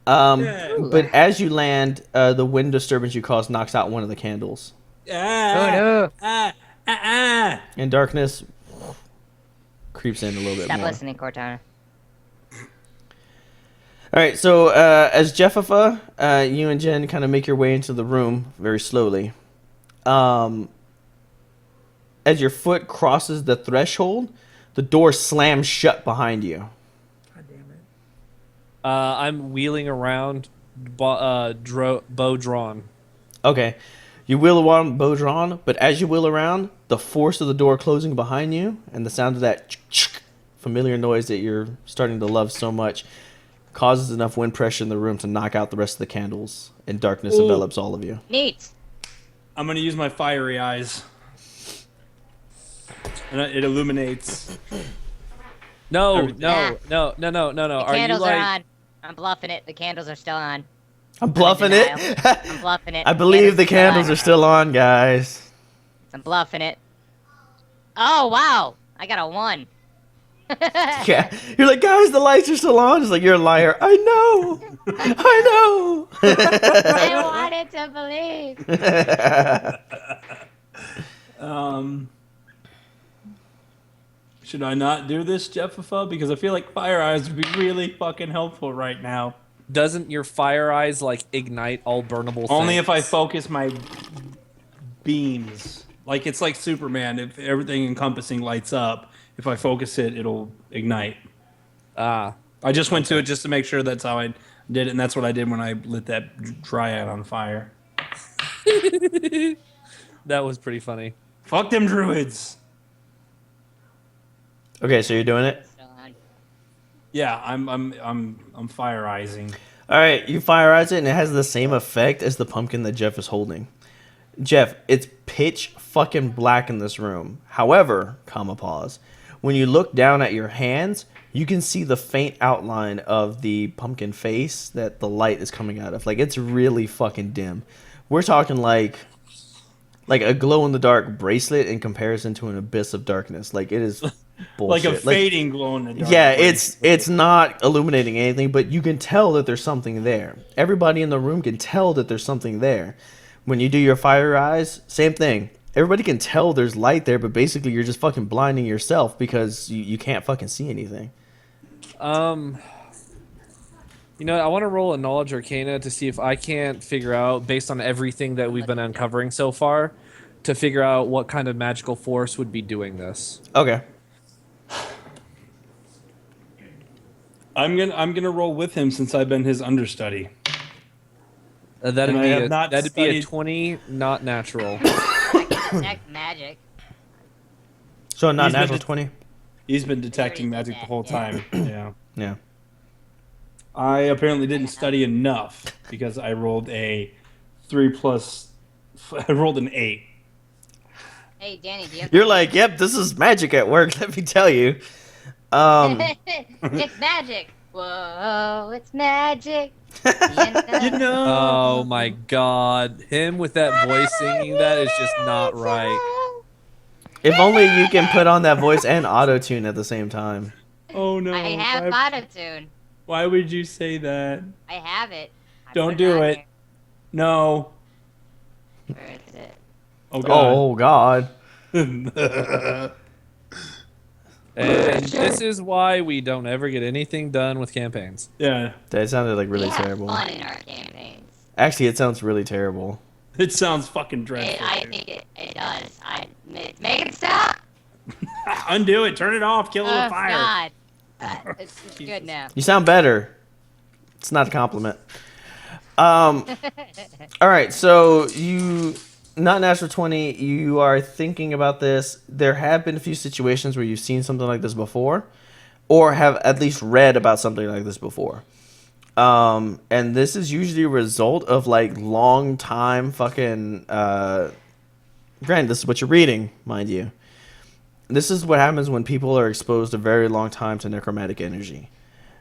But as you land, the wind disturbance you cause knocks out one of the candles. Oh no! And darkness creeps in a little bit Stop more. listening, Cortana. All right, so as Jeffifa, you and Jen kind of make your way into the room very slowly. As your foot crosses the threshold, the door slams shut behind you. God damn it. I'm wheeling around, bow drawn. Okay, you wheel around, bow drawn, but as you wheel around, the force of the door closing behind you and the sound of that familiar noise that you're starting to love so much causes enough wind pressure in the room to knock out the rest of the candles, and darkness Ooh. envelops all of you. Neat. I'm gonna use my fiery eyes. And it illuminates. No, Everything. no, no, no, no, no, no. The Are you candles like? are on. I'm bluffing it. The candles are still on. I'm bluffing it. I'm bluffing it. I believe the candles on. are still on, guys. I'm bluffing it. Oh wow! I got a 1. Yeah, you're like, guys, the lights are still on. It's like, you're a liar. I know. I know. I wanted to believe. Should I not do this, Jeffifa? Because I feel like fire eyes would be really fucking helpful right now. Doesn't your fire eyes like ignite all burnable Only things? if I focus my beams. Like it's like Superman. If everything encompassing lights up, if I focus it, it'll ignite. Ah, I just went to it just to make sure that's how I did it, and that's what I did when I lit that dryad on fire. that was pretty funny. Fuck them druids. Okay, so you're doing it. Still on. Yeah, I'm fireizing. All right, you fire eyes it, and it has the same effect as the pumpkin that Jeff is holding. Jeff, it's pitch fucking black in this room. However, comma pause, when you look down at your hands, you can see the faint outline of the pumpkin face that the light is coming out of. Like, it's really fucking dim. We're talking like a glow in the dark bracelet in comparison to an abyss of darkness. Like, it is bullshit. Like a fading glow in the dark. Yeah, it's not illuminating anything, but you can tell that there's something there. Everybody in the room can tell that there's something there. When you do your fire eyes, same thing. Everybody can tell there's light there, but basically you're just fucking blinding yourself because you can't fucking see anything. You know, I want to roll a knowledge arcana to see if I can't figure out, based on everything that we've been uncovering so far, to figure out what kind of magical force would be doing this. Okay. I'm gonna roll with him since I've been his understudy. That'd And I be have a, not that'd be a studied- 20, not natural. I can detect magic. So not He's been natural to- 20? He's been detecting magic the whole time. Yeah. Yeah. I apparently didn't study enough because I rolled a 3+. I rolled an 8. Hey Danny, do you have You're like, yep, this is magic at work, let me tell you. It's magic. Whoa, it's magic. You know. Oh my god. Him with that voice singing that is just not right. If only you can put on that voice and auto-tune at the same time. Oh no. I have autotune. Why would you say that? I have it. I Don't put do on it. here. No. Where is it? Oh god. Oh, God. And this is why we don't ever get anything done with campaigns. Yeah. That sounded like really We have terrible. fun in our campaigns. Actually, it sounds really terrible. It sounds fucking dreadful. I think it does. Make it stop. Undo it. Turn it off. Kill it Oh with fire. God. It's good now. You sound better. It's not a compliment. All right, so you, not natural 20, you are thinking about this. There have been a few situations where you've seen something like this before, or have at least read about something like this before. And this is usually a result of like long time fucking, granted, this is what you're reading, mind you. This is what happens when people are exposed a very long time to necromantic energy.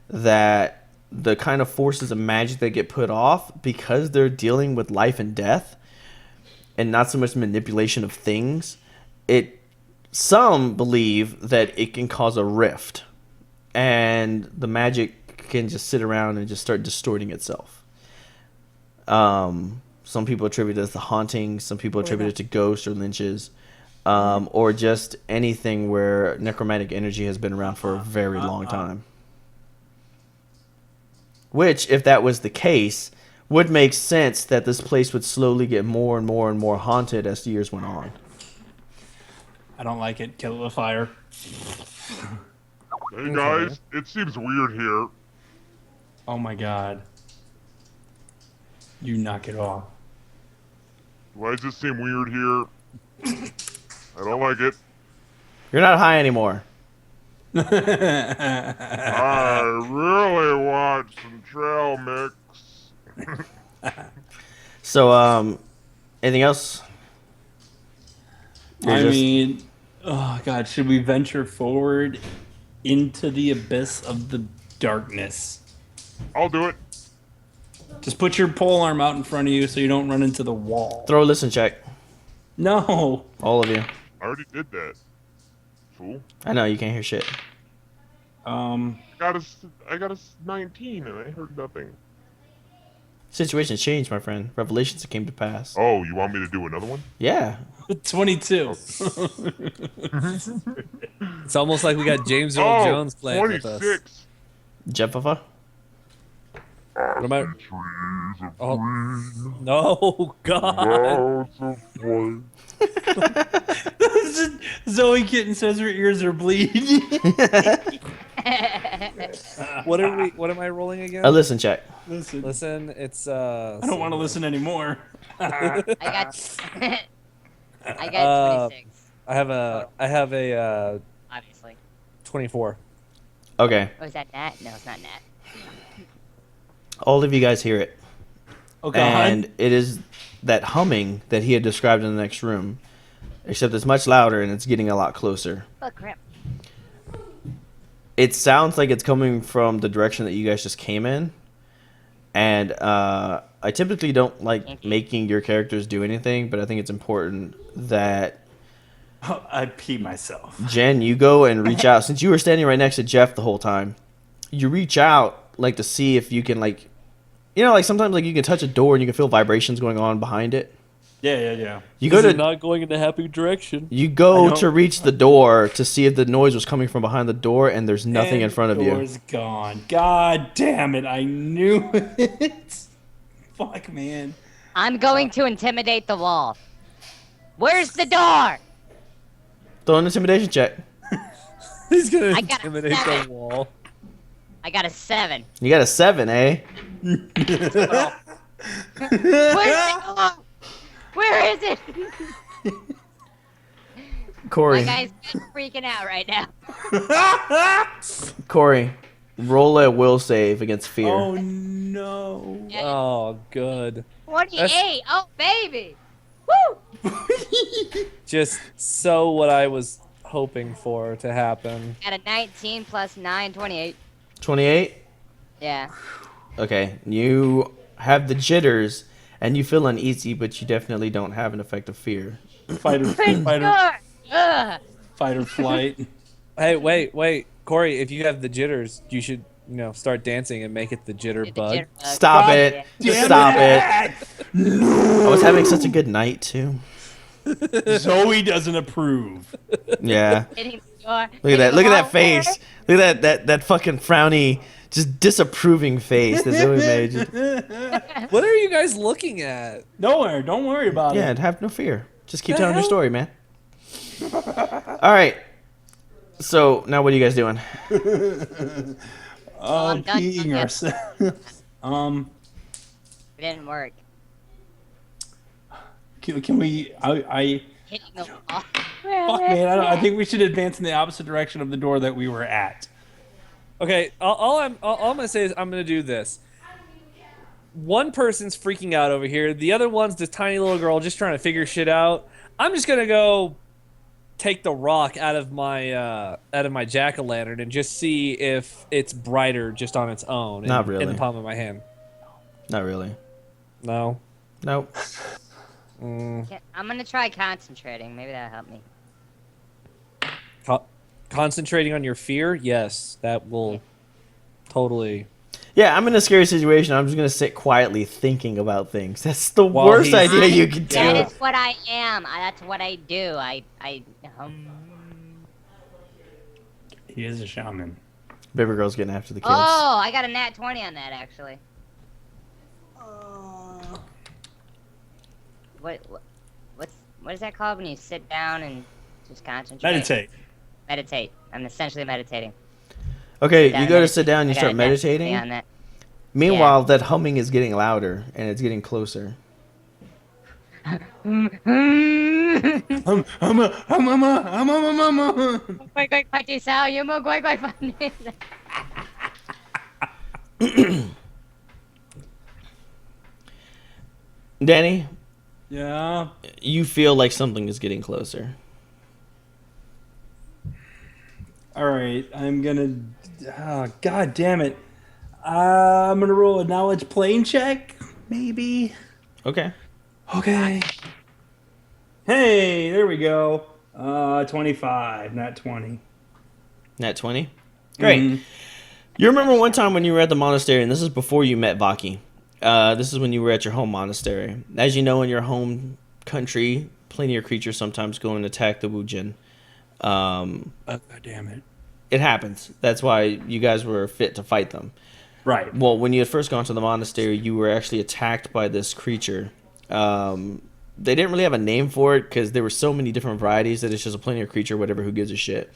That the kind of forces of magic that get put off, because they're dealing with life and death and not so much manipulation of things, some believe that it can cause a rift and the magic can just sit around and just start distorting itself. Some people attribute this to hauntings, some people attribute it to ghosts or lynches, or just anything where necromantic energy has been around for a very long time. Which, if that was the case, would make sense that this place would slowly get more and more and more haunted as the years went on. I don't like it. Kill it with fire. Hey guys, it seems weird here. Oh my god. You knock it off. Why does it seem weird here? I don't like it. You're not high anymore. I really want some trail mix. So, anything else? You're I just- mean, oh god, should we venture forward into the abyss of the darkness? I'll do it. Just put your pole arm out in front of you so you don't run into the wall. throw a listen check. No. All of you. I already did that. Fool. I know, you can't hear shit. I got a 19 and I heard nothing. Situations changed, my friend. Revelations came to pass. Oh, you want me to do another one? Yeah. 22. It's almost like we got James Earl Jones playing with us. 26. Jeffafa? What am I? Oh, no, God. Zoe Kitten says her ears are bleeding. What are we? What am I rolling again? A listen check. Listen, Listen, it's I don't want to listen anymore. I got. I got 26. I have a Obviously. 24. Okay. Oh, is that Nat? No, it's not Nat. All of you guys hear it. Okay. And it is that humming that he had described in the next room. Except it's much louder and it's getting a lot closer. Oh crap. It sounds like it's coming from the direction that you guys just came in. And I typically don't like making your characters do anything, but I think it's important that I pee myself. Jen, you go and reach out. Since you were standing right next to Jeff the whole time, you reach out like to see if you can like, you know, like sometimes like you can touch a door and you can feel vibrations going on behind it. Yeah. You go This to is not going in a happy direction. you I go know. to reach the door to see if the noise was coming from behind the door, and there's nothing in And front of you. Door's gone. God damn it! I knew it. Fuck, man. I'm going to intimidate the wall. Where's the door? Throw an intimidation check. He's gonna I got a intimidate the 7. wall. I got a 7. You got a 7, eh? Where's the door? Where is it? My Corey, guy's freaking out right now. Corey, roll a will save against fear. Oh no. Yeah. Oh, good. 28. Oh, baby. Woo! Just so what I was hoping for to happen. Got a 19 plus 9, 28. 28. Yeah. Okay, you have the jitters and you feel uneasy, but you definitely don't have an effect of fear. Fight or Ugh. flight. Hey, wait, Corey. If you have the jitters, you should, start dancing and make it the jitter Did the bug. jitterbug. Stop God it! damn Stop it! it! I was having such a good night too. Zoe doesn't approve. Yeah. Hitting the door. Look at that! Look at that face! Look at that fucking frowny, just disapproving face that Zoe made. Just- What are you guys looking at? Nowhere. Don't worry about Yeah, it. have no fear. Just keep The telling your hell? story, man. All right. So now, what are you guys doing? I'm done. Peeing ourselves. It didn't work. Can we? I Hitting the wall. fuck, man. I think we should advance in the opposite direction of the door that we were at. Okay, all I'm gonna say is I'm gonna do this. One person's freaking out over here. The other one's this tiny little girl just trying to figure shit out. I'm just gonna go take the rock out of my jack-o'-lantern and just see if it's brighter just on its own. Not in really. the palm of my hand. Not really. No. Nope. Yeah, I'm gonna try concentrating. Maybe that'll help me. Concentrating on your fear, yes, that will totally. Yeah, I'm in a scary situation. I'm just gonna sit quietly thinking about things. That's the While worst he's- idea you could That do. is what I am. That's what I do. He is a shaman. Baby girl's getting after the kids. Oh, I got a nat 20 on that actually. What is that called when you sit down and just concentrate? Meditate. Meditate. I'm essentially meditating. Okay, Down you and go to sit meditate. down, you I got start a nat 20 meditating. on that. Meanwhile, that humming is getting louder and it's getting closer. Quay quay quay thì sao? Yêu mơ quay quay phần. Danny, Yeah. you feel like something is getting closer. All right. I'm gonna. Oh, God damn it. I'm gonna roll a knowledge plane check. Maybe. Okay. Okay. Hey, there we go. 25, not 20. Nat 20. Great. Mhm. You remember one time when you were at the monastery, and this is before you met Vaki. This is when you were at your home monastery. As you know, in your home country, plenty of creatures sometimes go and attack the Wujin. God damn it. It happens. That's why you guys were fit to fight them. Right. Well, when you had first gone to the monastery, you were actually attacked by this creature. They didn't really have a name for it because there were so many different varieties that it's just a plenty of creature, whatever, who gives a shit.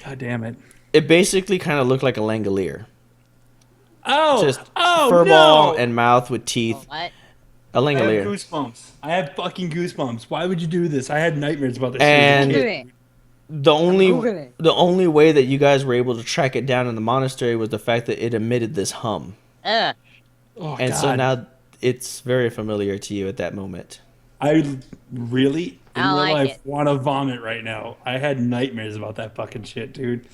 God damn it. It basically kind of looked like a Langolier. Oh, Just oh furball no! and mouth with teeth. What? A I have Langolier. goosebumps. I have fucking goosebumps. Why would you do this? I had nightmares about this And- shit as a kid. The Googling it. only way that you guys were able to track it down in the monastery was the fact that it emitted this hum. Ugh. Oh, And God. so now it's very familiar to you at that moment. I really, in I real like life, it. want to vomit right now. I had nightmares about that fucking shit, dude.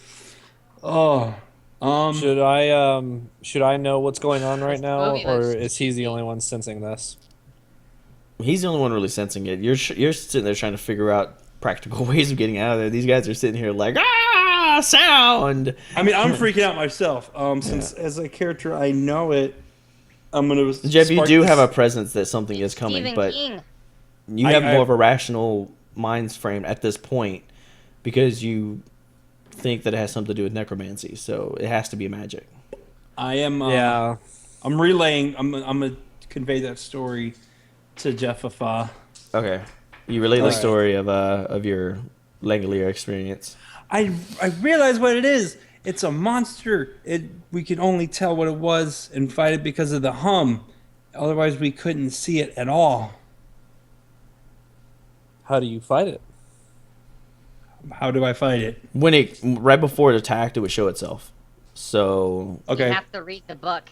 Oh. Should I know what's going on right This now, movie or looks is he the only one sensing this? He's the only one really sensing it. You're sitting there trying to figure out practical ways of getting out of there. These guys are sitting here like, sound! I mean, I'm freaking out myself. Since as a character, I know it. I'm gonna. Jeff, you spark do this- have a presence that something is coming, Stephen but King. you have more of a rational mind frame at this point because you think that it has something to do with necromancy, so it has to be magic. I am. Yeah. I'm relaying. I'm gonna convey that story to Jeff Afa. Okay. You relay the Alright. story of your Langolier experience. I realize what it is. It's a monster. We could only tell what it was and fight it because of the hum. Otherwise, we couldn't see it at all. How do you fight it? How do I fight it? When it right before it attacked, it would show itself. So, Okay. You have to read the book.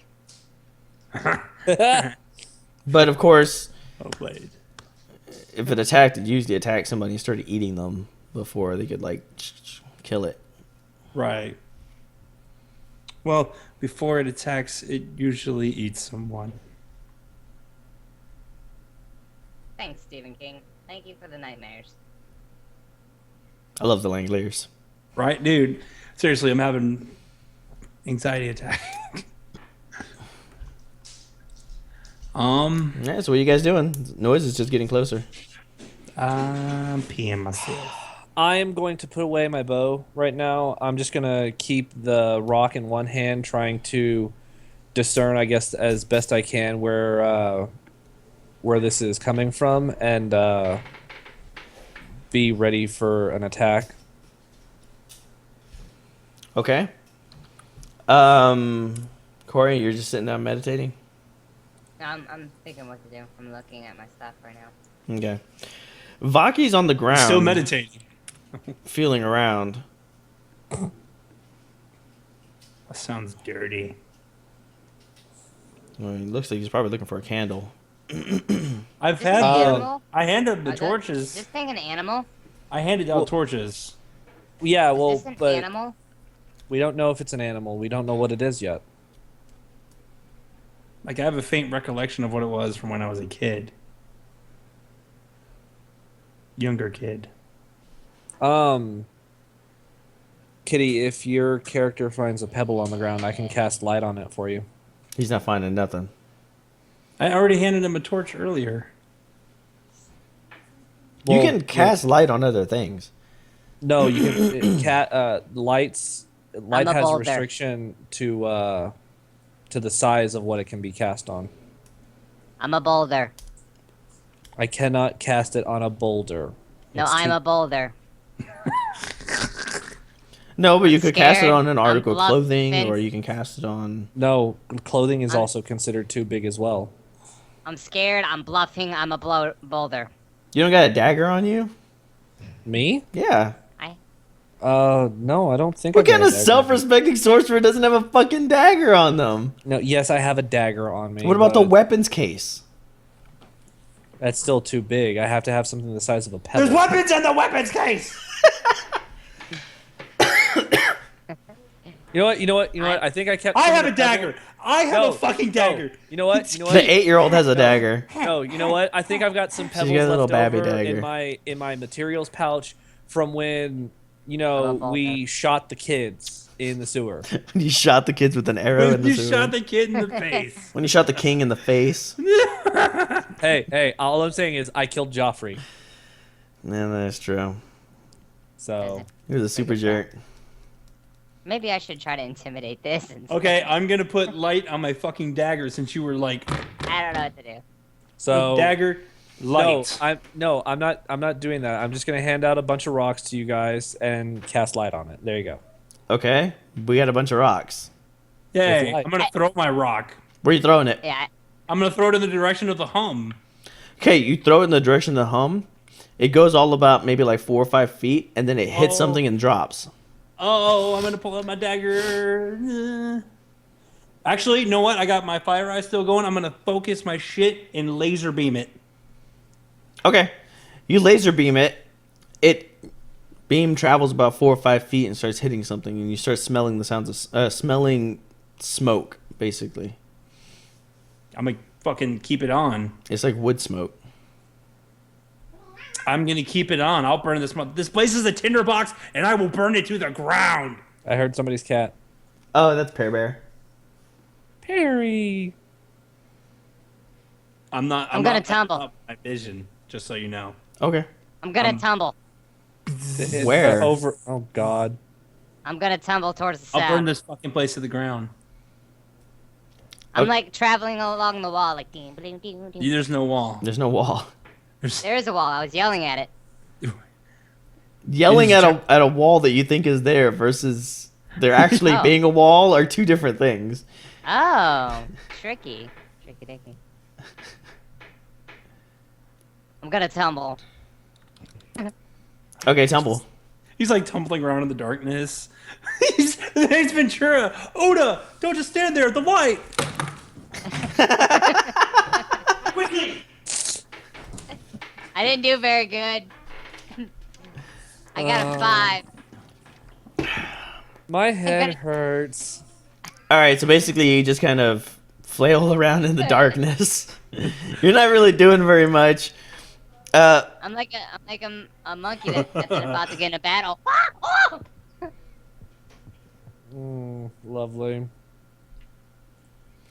but of course, Oh, played. if it attacked, it usually attacked somebody and started eating them before they could like kill it. Right. Well, before it attacks, it usually eats someone. Thanks, Stephen King. Thank you for the nightmares. I love the Langoliers. Right, dude? Seriously, I'm having anxiety attack. Yeah, so what are you guys doing? The noise is just getting closer. I'm peeing myself. I am going to put away my bow right now. I'm just gonna keep the rock in one hand, trying to discern, I guess, as best I can where this is coming from, and be ready for an attack. Okay. Corey, you're just sitting down meditating? No, I'm thinking what to do. I'm looking at my stuff right now. Okay. Vaki's on the ground. Still meditating. Feeling around. That sounds dirty. Well, it looks like he's probably looking for a candle. I've Is had. this an animal? I handed the Is torches. this thing an animal? I handed out torches. Yeah, well, Is this an but animal? we don't know if it's an animal. We don't know what it is yet. Like, I have a faint recollection of what it was from when I was a kid. Younger kid. Kitty, if your character finds a pebble on the ground, I can cast light on it for you. He's not finding nothing. I already handed him a torch earlier. You Well, can cast light on other things. No, you can lights light a has a boulder. restriction to the size of what it can be cast on. I'm a boulder. I cannot cast it on a boulder. No, It's I'm too- a boulder. No, but you could cast it scared. on an I'm article of clothing, or bluffing. you can cast it on. No, clothing is I'm- also considered too big as well. I'm scared. I'm bluffing. I'm a boulder. You don't got a dagger on you? Me? Yeah. No, I don't think. What I got kind a of dagger. self-respecting sorcerer doesn't have a fucking dagger on them? No, yes, I have a dagger on me. What about the but weapons case? That's still too big. I have to have something the size of a pebble. There's weapons in the weapons case. You know what? You know what? You know what? I think I kept. I some of have the a dagger. pebble- I have No, a fucking no. dagger. You know what? You know The what? 8-year-old has a dagger. No, you know what? I think I've got some She's pebbles got a little left babby over dagger. in my materials pouch from when Oh, we shot the kids in the sewer. When you shot the kids with an arrow in When the you sewer. shot the kid in the face. When you shot the king in the face. Hey! All I'm saying is I killed Joffrey. Yeah, that's true. So He was a super jerk. Maybe I should try to intimidate this. And Okay, I'm gonna put light on my fucking dagger since you were like I don't know what to do. dagger light. I'm not doing that. I'm just gonna hand out a bunch of rocks to you guys and cast light on it. There you go. Okay, we got a bunch of rocks. Yay! With light. I'm gonna throw my rock. Where are you throwing it? Yeah. I'm gonna throw it in the direction of the hum. Okay, you throw it in the direction of the hum. It goes all about maybe like 4 or 5 feet, and then it hits Oh. something and drops. Oh, I'm gonna pull out my dagger. Actually, you know what? I got my fire eye still going. I'm gonna focus my shit and laser beam it. Okay, you laser beam it. Beam travels about 4 or 5 feet and starts hitting something, and you start smelling the sounds of smelling smoke. Basically, I'm gonna fucking keep it on. it's like wood smoke. I'm gonna keep it on. I'll burn this. This place is a tinderbox, and I will burn it to the ground. I heard somebody's cat. Oh, that's Pear Bear. Perry. I'm not. I'm gonna not tumble. up my vision, just so you know. Okay, I'm gonna tumble. Where? Over? Oh God. I'm gonna tumble towards the I'll burn sound. this fucking place to the ground. I'm like traveling along the wall, like ding, ding, ding, ding. There's no wall. there's no wall. There is a wall. I was yelling at it. Yelling Is at a wall that you think is there versus there actually Oh. being a wall are two different things. Oh, tricky, tricky, dicky. I'm gonna tumble. Okay, tumble. He's like tumbling around in the darkness. He's Ace Ventura. Oda, don't just stand there. The light. Quickly. I didn't do very good. I got a 5. My head gonna- hurts. All right, so basically you just kind of flail around in the darkness. You're not really doing very much. I'm like a monkey that's about to get in a battle. Ah! Oh! Lovely.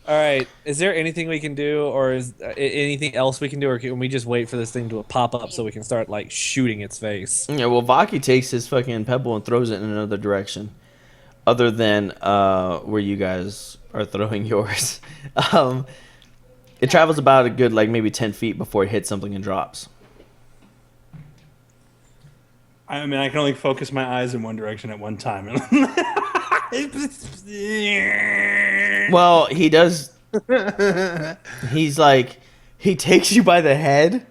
All right. Is there anything we can do, or is anything else we can do, or can we just wait for this thing to pop up so we can start like shooting its face? Yeah, well, Vaki takes his fucking pebble and throws it in another direction, other than where you guys are throwing yours. It travels about a good like maybe 10 feet before it hits something and drops. I mean, I can only focus my eyes in one direction at one time. Well, he does. He's like, he takes you by the head,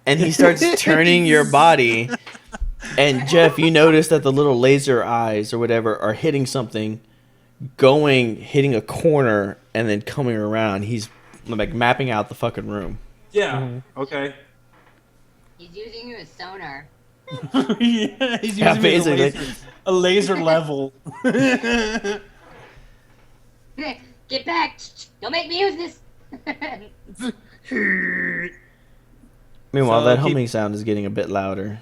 and he starts turning your body. And Jeff, you notice that the little laser eyes or whatever are hitting something, hitting a corner, and then coming around. He's like mapping out the fucking room. Yeah. Okay. He's using you as sonar. Yeah, he's Yeah, using me as basically. a laser level. Get back! Don't make me use this. Meanwhile, So that keep- humming sound is getting a bit louder.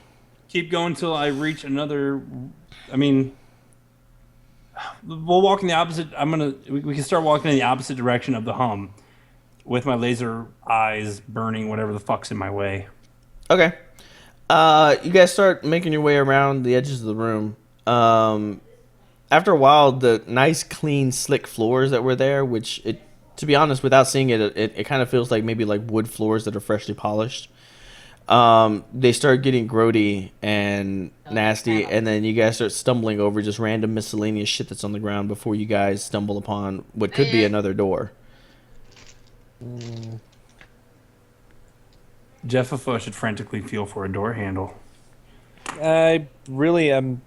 Keep going till I reach another. I mean, we'll walk in the opposite. We can start walking in the opposite direction of the hum, with my laser eyes burning whatever the fuck's in my way. Okay. You guys start making your way around the edges of the room. after a while, the nice, clean, slick floors that were there, which to be honest, without seeing it kind of feels like maybe like wood floors that are freshly polished. They start getting grody and nasty, and then you guys start stumbling over just random miscellaneous shit that's on the ground before you guys stumble upon what could be another door. Jeffa should frantically feel for a door handle. I really am.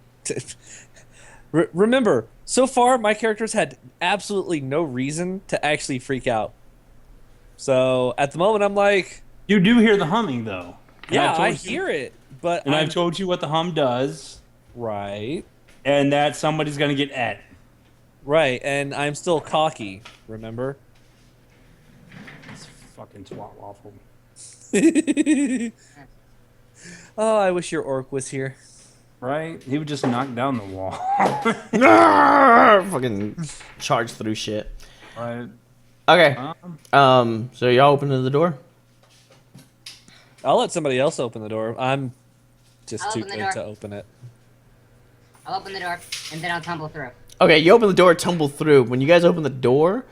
Remember, so far my characters had absolutely no reason to actually freak out. So at the moment, I'm like, You do hear the humming, though. And yeah, I've I told you- hear it, but And I've told you what the hum does, right, and that somebody's going to get et. right, and I'm still cocky. Remember? It's fucking twat waffle. Oh, I wish your orc was here. Right? He would just knock down the wall. Fucking charge through shit. Right? Okay. So y'all open the door? I'll let somebody else open the door. I'm just I'll too open the good door. to open it. I'll open the door, and then I'll tumble through. Okay, you open the door, tumble through. When you guys open the door,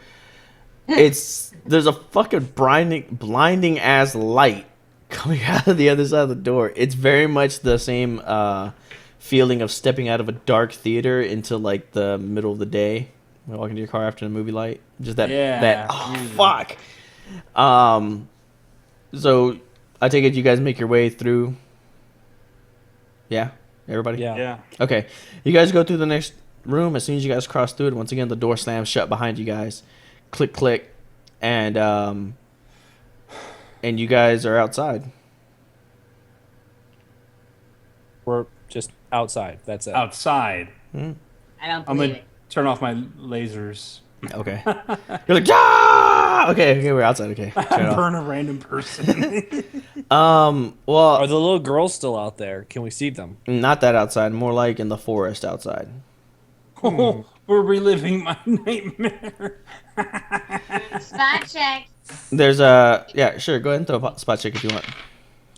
there's a fucking blinding ass light coming out of the other side of the door. It's very much the same feeling of stepping out of a dark theater into like the middle of the day. You walk into your car after the movie light. Just that fuck. So I take it you guys make your way through. Yeah, everybody. Yeah. Okay, you guys go through the next room. As soon as you guys cross through it, once again the door slams shut behind you guys. Click, click, and you guys are outside. We're just outside. That's it. Outside. I don't I'm believe going to it. turn off my lasers. Okay. You're like, ah! Okay, we're outside. Okay. Turn it off. Burn a random person. Are Well, the little girls still out there? Can we see them? not that outside. More like in the forest outside. Oh, we're reliving my nightmare. Spot check. There's a yeah, sure. Go ahead and throw a spot check if you want.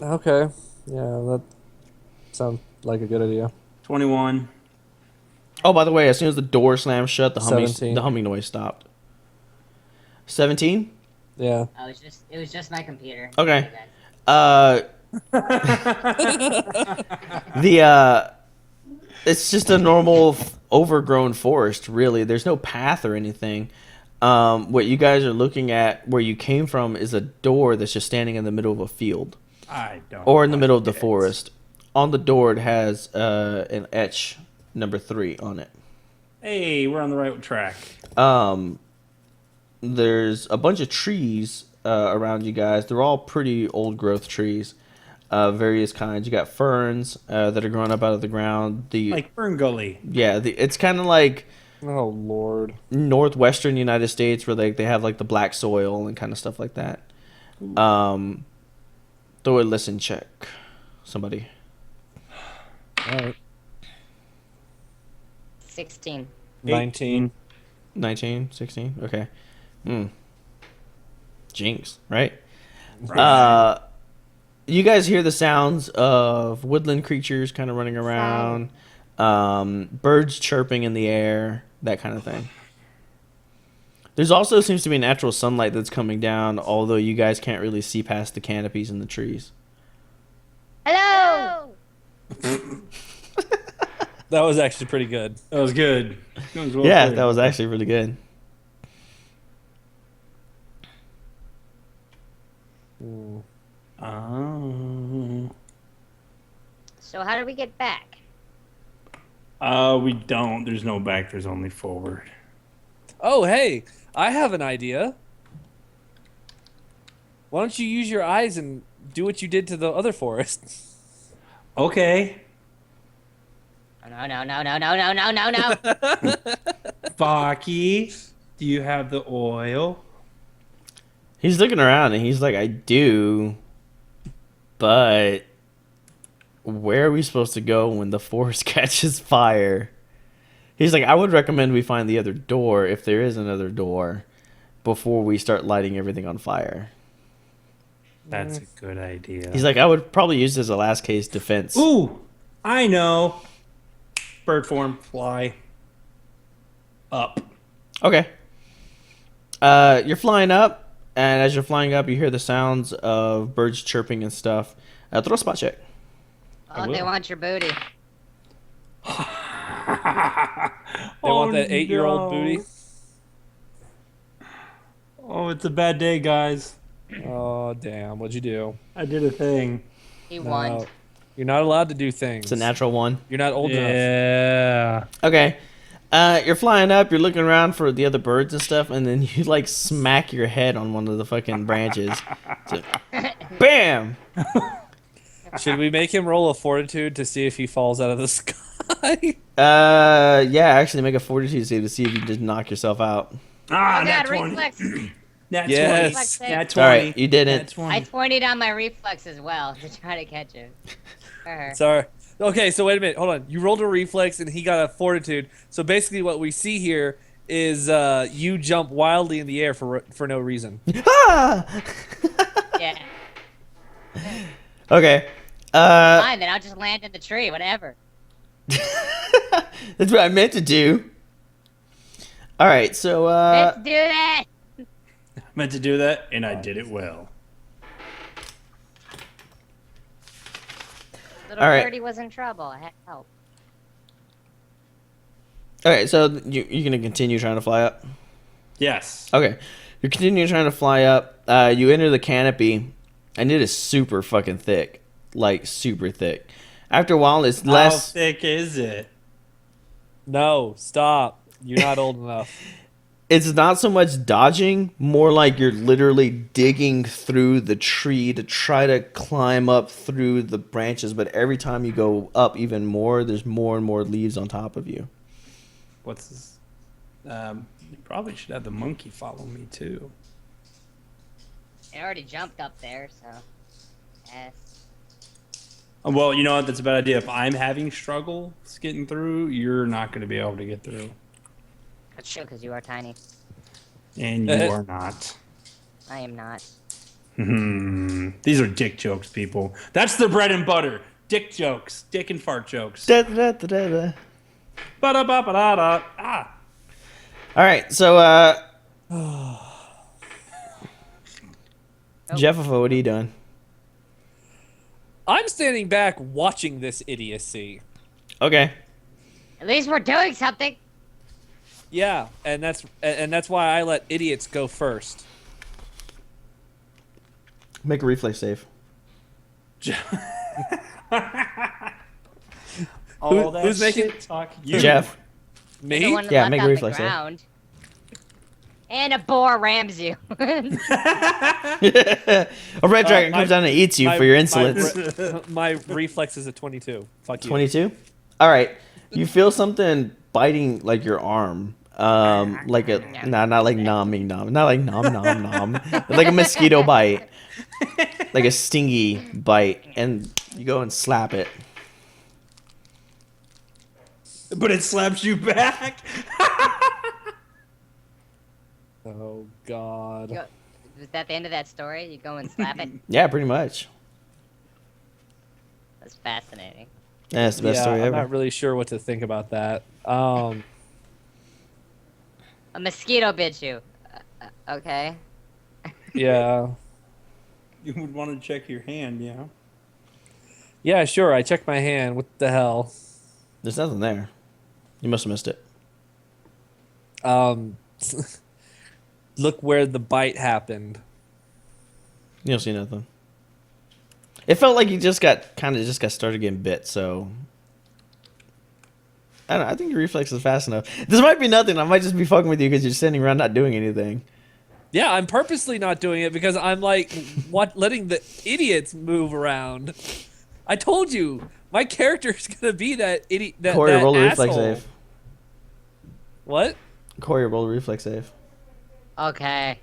Okay. Yeah, that sounds like a good idea. 21. Oh, by the way, as soon as the door slams shut, the 17. humming noise stopped. 17. Oh, Yeah. it was just my computer. Okay. My It's just a normal overgrown forest, really. There's no path or anything. What you guys are looking at where you came from is a door that's just standing in the middle of a field I don't or in the middle of the like it. forest. On the door, it has an etch number 3 on it. Hey, we're on the right track. There's a bunch of trees around you guys. They're all pretty old growth trees, various kinds. You got ferns that are growing up out of the ground. Like Fern Gully. It's kind of like Oh Lord. northwestern United States where they have like the black soil and kind of stuff like that. Throw a listen check, somebody. All right. 16. 19. 19, 16, okay. Jinx, right? You guys hear the sounds of woodland creatures kind of running around, birds chirping in the air, that kind of thing. There's also seems to be natural sunlight that's coming down, although you guys can't really see past the canopies in the trees. Hello. That was actually pretty good. That was good. That was well Yeah, played. that was actually really good. Oh. So how do we get back? We don't. There's no back. There's only forward. Oh, hey, I have an idea. Why don't you use your eyes and do what you did to the other forest? Okay. Oh, no. Baki, do you have the oil? He's looking around and he's like, I do, but where are we supposed to go when the forest catches fire? He's like, I would recommend we find the other door, if there is another door, before we start lighting everything on fire. That's a good idea. He's like, I would probably use this as a last case defense. Ooh, I know. Bird form, fly. up. Okay. You're flying up, and as you're flying up, you hear the sounds of birds chirping and stuff. Throw a spot check. Oh, they will. want your booty. They want that 8-year-old booty. Oh, it's a bad day, guys. Oh, damn. What'd you do? I did a thing. He No. won. You're not allowed to do things. It's a natural one. You're not old enough. Yeah. Okay. You're flying up, you're looking around for the other birds and stuff, and then you like smack your head on one of the fucking branches. So, bam! Should we make him roll a fortitude to see if he falls out of the sky? Yeah, actually make a fortitude save to see if you just knock yourself out. Ah, Oh nat god, 20. reflex. Nat Yes. 20. Nat 20. Alright, you did Nat it. 20. I 20'd on my reflex as well to try to catch him. For her. Sorry. Okay, so wait a minute. Hold on. You rolled a reflex and he got a fortitude. So basically what we see here is you jump wildly in the air for no reason. Ah! Yeah. Okay. Fine, then I'll just land in the tree, whatever. That's what I meant to do. Alright, so Let's do that! Meant to do that, and I did it well. Little All right. birdie was in trouble. I had help. alright, so you're gonna continue trying to fly up? Yes. Okay. You're continuing trying to fly up. You enter the canopy, and it is super fucking thick. Like, super thick. After a while, it's How less... thick is it? No, stop. You're not old enough. It's not so much dodging, more like you're literally digging through the tree to try to climb up through the branches. But every time you go up even more, there's more and more leaves on top of you. What's this? You probably should have the monkey follow me too. It already jumped up there, so. Yes. Well, you know what? That's a bad idea. If I'm having struggles getting through, you're not going to be able to get through. That's true, because you are tiny. And you are not. I am not. These are dick jokes, people. That's the bread and butter. Dick jokes. Dick and fart jokes. Da, da, da, da, da. Ba-da-ba-ba-da-da. Ah. All right, so Jeffo, what are you doing? I'm standing back watching this idiocy. Okay. At least we're doing something! Yeah, and that's why I let idiots go first. Make a reflex save. All that who's making- shit talk. You. Jeff. The Me? one that Yeah, left make a on the reflex save. ground. And a boar rams you. A red dragon comes down and eats you for your insolence. My reflex is a 22. Fuck you. 22? All right. You feel something biting like your arm. Like a not like nomming nom. Not like nom nom nom. Like a mosquito bite. Like a stingy bite, and you go and slap it. But it slaps you back. Oh God. Go- Was that the end of that story? You go and slap it? Yeah, pretty much. That's fascinating. Yeah, it's the best Yeah, story I'm ever. not really sure what to think about that. A mosquito bit you. Okay. Yeah. You would want to check your hand, yeah. Yeah, sure. I checked my hand. What the hell? There's nothing there. You must have missed it. Look where the bite happened. You don't see nothing. It felt like you just got started getting bit, so I don't know, I think your reflex is fast enough. This might be nothing. I might just be fucking with you because you're sitting around not doing anything. Yeah, I'm purposely not doing it because I'm like, letting the idiots move around. I told you, my character's gonna be that idiot. Corey, that roll a asshole. reflex save. What? Corey, roll a reflex save. Okay.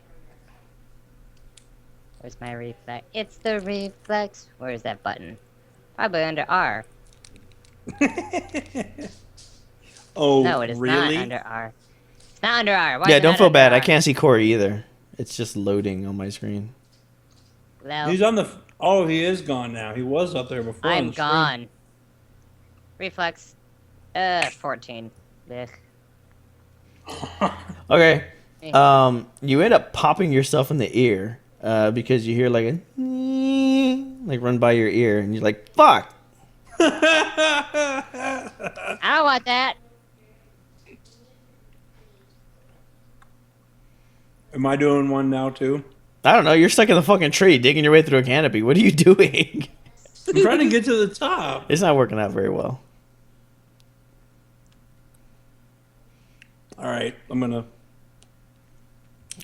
Where's my reflex? It's the reflex. Where's that button? Probably under R. Oh, No, it is really? not under R. It's not under R. Why Yeah, is it don't not feel under bad. I R? can't see Corey either. It's just loading on my screen. Well, He's on the. Oh, he is gone now. He was up there before. on I'm the screen. gone. Reflex. 14. Ugh. Okay. You end up popping yourself in the ear because you hear like a like run by your ear, and you're like, "Fuck." I don't want that. Am I doing one now too? I don't know. You're stuck in the fucking tree, digging your way through a canopy. What are you doing? I'm trying to get to the top. It's not working out very well. All right, I'm gonna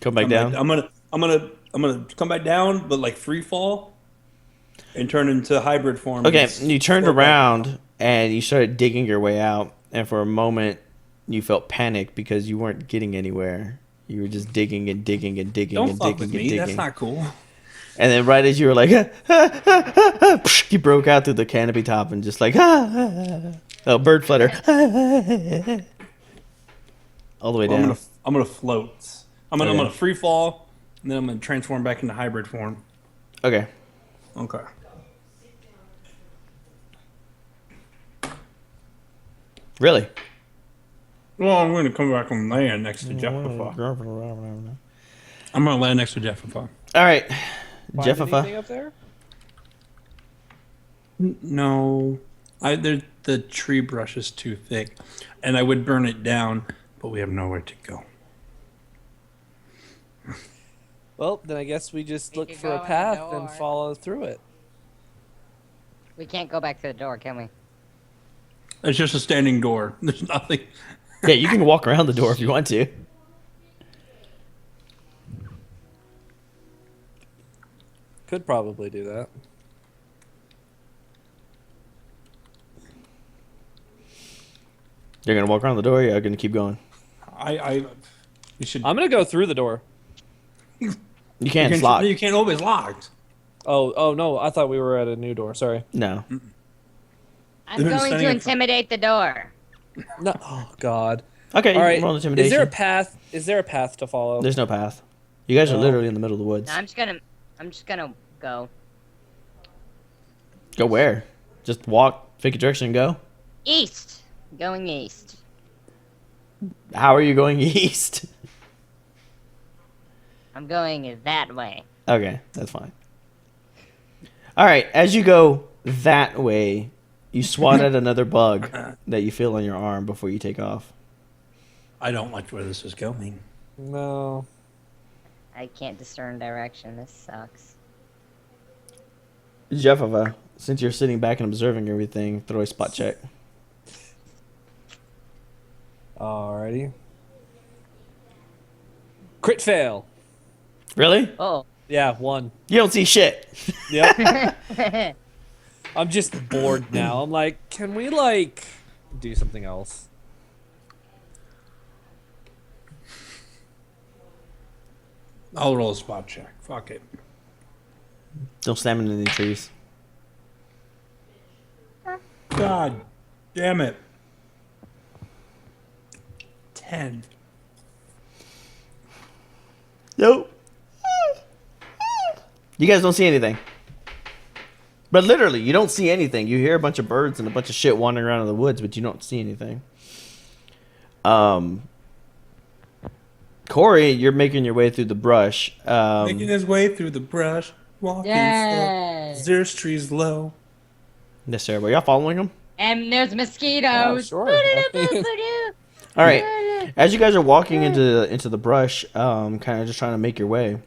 Come back down. I'm gonna come back down, but like free fall, and turn into hybrid form. Okay, and you turned float back. around and you started digging your way out, and for a moment you felt panic because you weren't getting anywhere. You were just digging and digging and digging Don't and fuck digging with and me. digging. That's not cool. And then right as you were like, you broke out through the canopy top and just like, oh, bird flutter. All the way Well, down. I'm gonna float. I'm gonna free fall, and then I'm gonna transform back into hybrid form. Okay. Okay. Really? Well, I'm gonna come back and land next to Jeffifa. I'm gonna land next to Jeffifa. All right. Find anything Jeffifa. up there? No, the tree brush is too thick, and I would burn it down, but we have nowhere to go. Well, then I guess we just We look could for go a in the path and door. follow through it. We can't go back to the door, can we? It's just a standing door. There's nothing. Yeah, you can walk around the door if you want to. Could probably do that. You're going to walk around the door? You're going to keep going. You should. I'm gonna go through the door. You can't. It's no, locked. you can't always locked. Oh no! I thought we were at a new door. Sorry. No. I'm They're going standing to in front- intimidate the door. No. Oh God. Okay, you All can right. roll intimidation. Is there a path? Is there a path to follow? There's no path. You guys are No. literally in the middle of the woods. No, I'm just gonna go Go where? Just walk, pick a direction, and go. east. Going east. How are you going east? I'm going that way. Okay, that's fine. All right, as you go that way, you swat at another bug that you feel on your arm before you take off. I don't like where this is going. No. I can't discern direction. This sucks. Jeffifa, since you're sitting back and observing everything, throw a spot check. Alrighty. Crit fail. Really? Oh. Yeah, 1. You don't see shit. Yep. I'm just bored now. I'm like, can we like do something else? I'll roll a spot check. Fuck it. Don't slam into any trees. God damn it. 10. Nope. You guys don't see anything. But literally, you don't see anything. You hear a bunch of birds and a bunch of shit wandering around in the woods, but you don't see anything. Corey, you're making your way through the brush. Making his way through the brush, walking Yay! slow. There's trees low. Yes, sir. Were y'all following him? And there's mosquitoes. Oh, sure. Boo-doo-doo-boo-doo. All right. As you guys are walking into the brush, kind of just trying to make your way,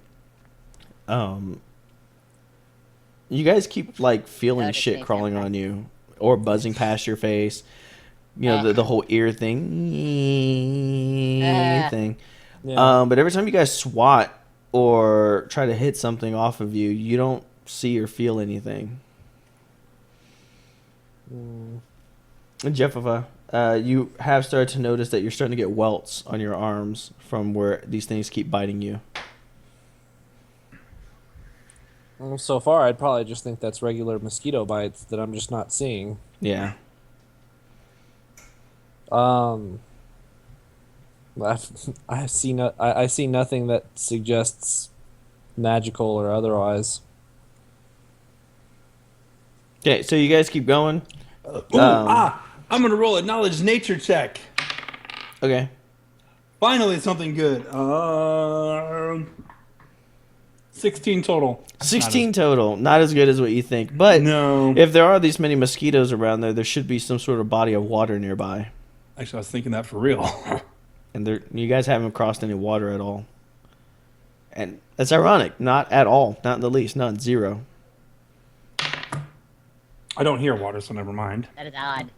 you guys keep like feeling Notice shit me, crawling senpai. on you or buzzing past your face. You know the whole ear thing, thing. Yeah. But every time you guys swat or try to hit something off of you, you don't see or feel anything. And Jeffifa, you have started to notice that you're starting to get welts on your arms from where these things keep biting you. Well, so far, I'd probably just think that's regular mosquito bites that I'm just not seeing. Yeah. I see I see nothing that suggests magical or otherwise. Okay, so you guys keep going. I'm gonna roll a knowledge nature check. Okay. Finally, something good. 16 total. 16 total. Not as good as what you think. But No. if there are these many mosquitoes around there, there should be some sort of body of water nearby. Actually, I was thinking that for real. And you guys haven't crossed any water at all. And that's ironic. Not at all. Not in the least. Not 0. I don't hear water, so never mind. That is odd.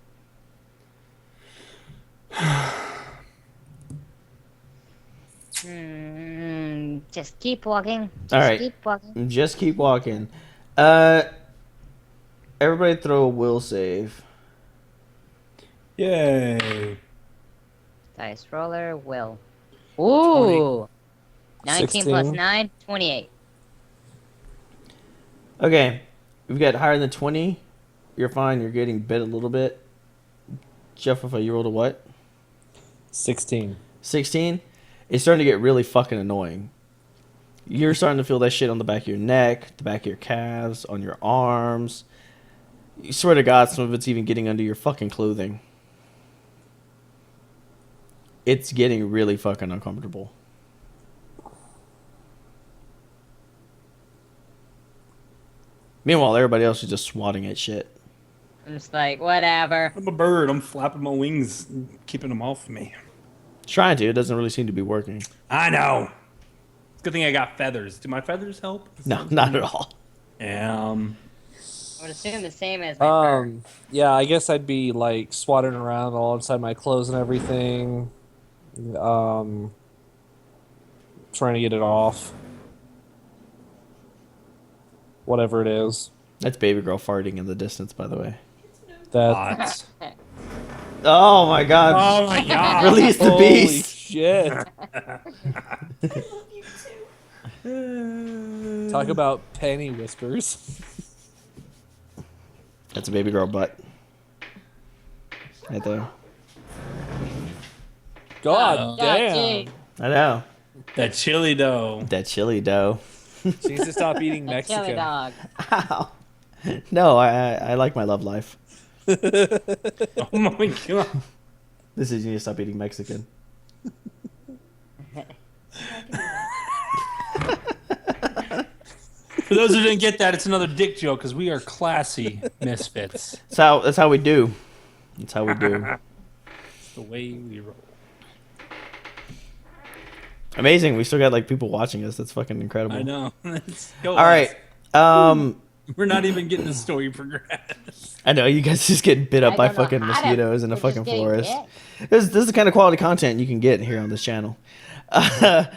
Just keep walking. Just All right. keep walking. Just keep walking. Everybody throw a will save. Yay. Dice roller will. Ooh. 19 plus 16. 9, 28. Okay. We've got higher than 20. You're fine. You're getting bit a little bit. Jeff, if you rolled a what? 16. 16? It's starting to get really fucking annoying. You're starting to feel that shit on the back of your neck, the back of your calves, on your arms. You swear to God, some of it's even getting under your fucking clothing. It's getting really fucking uncomfortable. Meanwhile, everybody else is just swatting at shit. I'm just like, whatever. I'm a bird. I'm flapping my wings, and keeping them off me. Trying to. It doesn't really seem to be working. I know. It's a good thing I got feathers. Do my feathers help? No, not at all. Yeah. I would assume the same as my fur. Yeah, I guess I'd be like swatting around all inside my clothes and everything. Trying to get it off. Whatever it is. That's baby girl farting in the distance, by the way. That Lots. Oh my God. Oh my god. Release the Holy beast. shit. Talk about penny whispers. That's a baby girl butt. Right there. God damn. gee. I know. That chili dough. That chili dough. She needs to stop eating That chili Mexican. dog. Ow. No, I like my love life. Oh my god. This is you need to stop eating Mexican. For those who didn't get that, it's another dick joke because we are classy misfits. That's how we do. That's how we do. The way we roll. Amazing. We still got like people watching us. That's fucking incredible. I know. All right. We're not even getting the story progressed. I know you guys just get bit up I by don't know fucking how to- mosquitoes in a we're just fucking getting forest. bit. This is the kind of quality content you can get here on this channel. For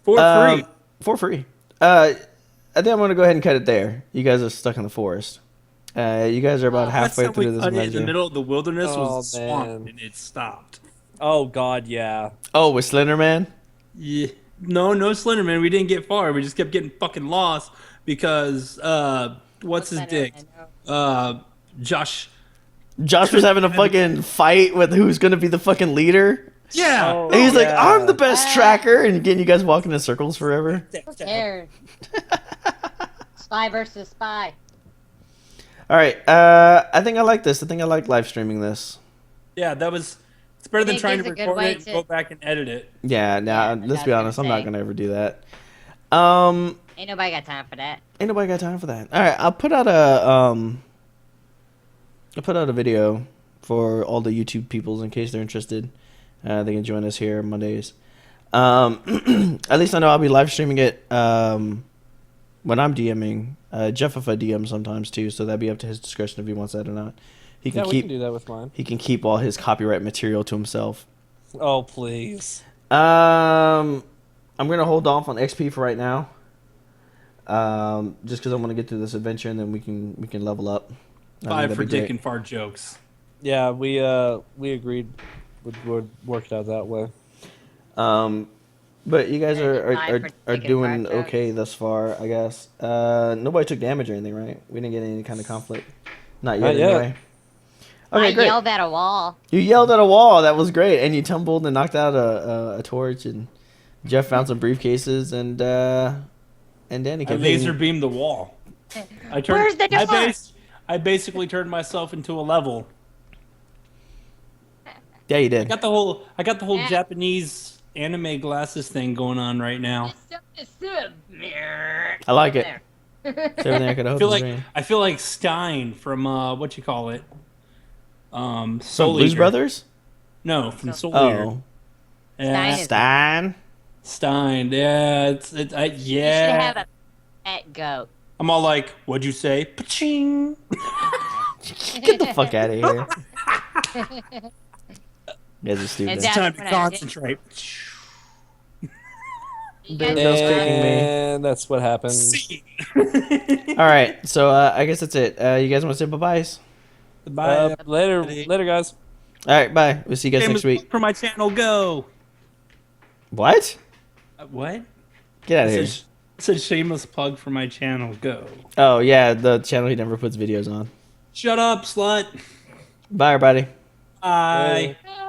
free. For free. I think I'm gonna go ahead and cut it there. You guys are stuck in the forest. You guys are about halfway That's how we through this cut it in the adventure. middle of the wilderness Oh, was a swamp man. and it stopped. Oh god, yeah. Oh, with Slender Man? Yeah. No Slenderman. We didn't get far. We just kept getting fucking lost because what's his better? dick? I know. Josh. Josh was having a fucking fight with who's gonna be the fucking leader. Yeah. Oh, And he's like, yeah. I'm the best tracker, and getting you guys walking in circles forever. Who cares? Spy versus spy. All right, I think I like this. I think I like live streaming this. Yeah, that was. It's better than It trying to gives a good record way it and to- go back and edit it. Yeah, now Yeah, let's be that's honest, I'm gonna not say. gonna ever do that. Ain't nobody got time for that. Ain't nobody got time for that. All right, I'll put out a video for all the YouTube peoples in case they're interested. They can join us here Mondays. At least I know I'll be live streaming it when I'm DMing. Jeff if I DM sometimes too, so that'd be up to his discretion if he wants that or not. He can Yeah, we keep can do that with mine. he can keep all his copyright material to himself. Oh please. I'm gonna hold off on XP for right now. Just because I want to get through this adventure and then we can level up. I think 5 that'd for be great. dick and fart jokes. Yeah, we agreed would work it out that way. But you guys are Five for are dick and doing fart jokes. okay thus far, I guess. Nobody took damage or anything, right? We didn't get any kind of conflict. Not yet, Not yet. anyway. Okay, I great. yelled at a wall. You yelled at a wall. That was great, and you tumbled and knocked out a torch. And Jeff found some briefcases, and Danny I came. laser beamed the wall. I turned. Where's the door? I basically turned myself into a level. Yeah, you I did. got the whole Yeah. Japanese anime glasses thing going on right now. I like it. There. It's everything I could hope. I feel like Stein from what you call it? Some Soul Blues Eater. Brothers. No, from Soul Eater. Oh, Yeah, Stein is- Stein. Stein. Yeah, You should yeah. have a pet goat. I'm all like, what'd you say? Paching. Get the fuck out of here. You guys are stupid. And It's time to That's what I did. concentrate. You guys Bill's are kicking me. And that's what happens. See. All right, so I guess that's it. You guys want to say bye-byes? Bye. Later, guys. All right, bye. We'll see you guys next week. For my channel, go. What? What? Get out of It here. said shameless plug for my channel, go. Oh yeah, the channel he never puts videos on. Shut up, slut. Bye, everybody. Bye. Bye.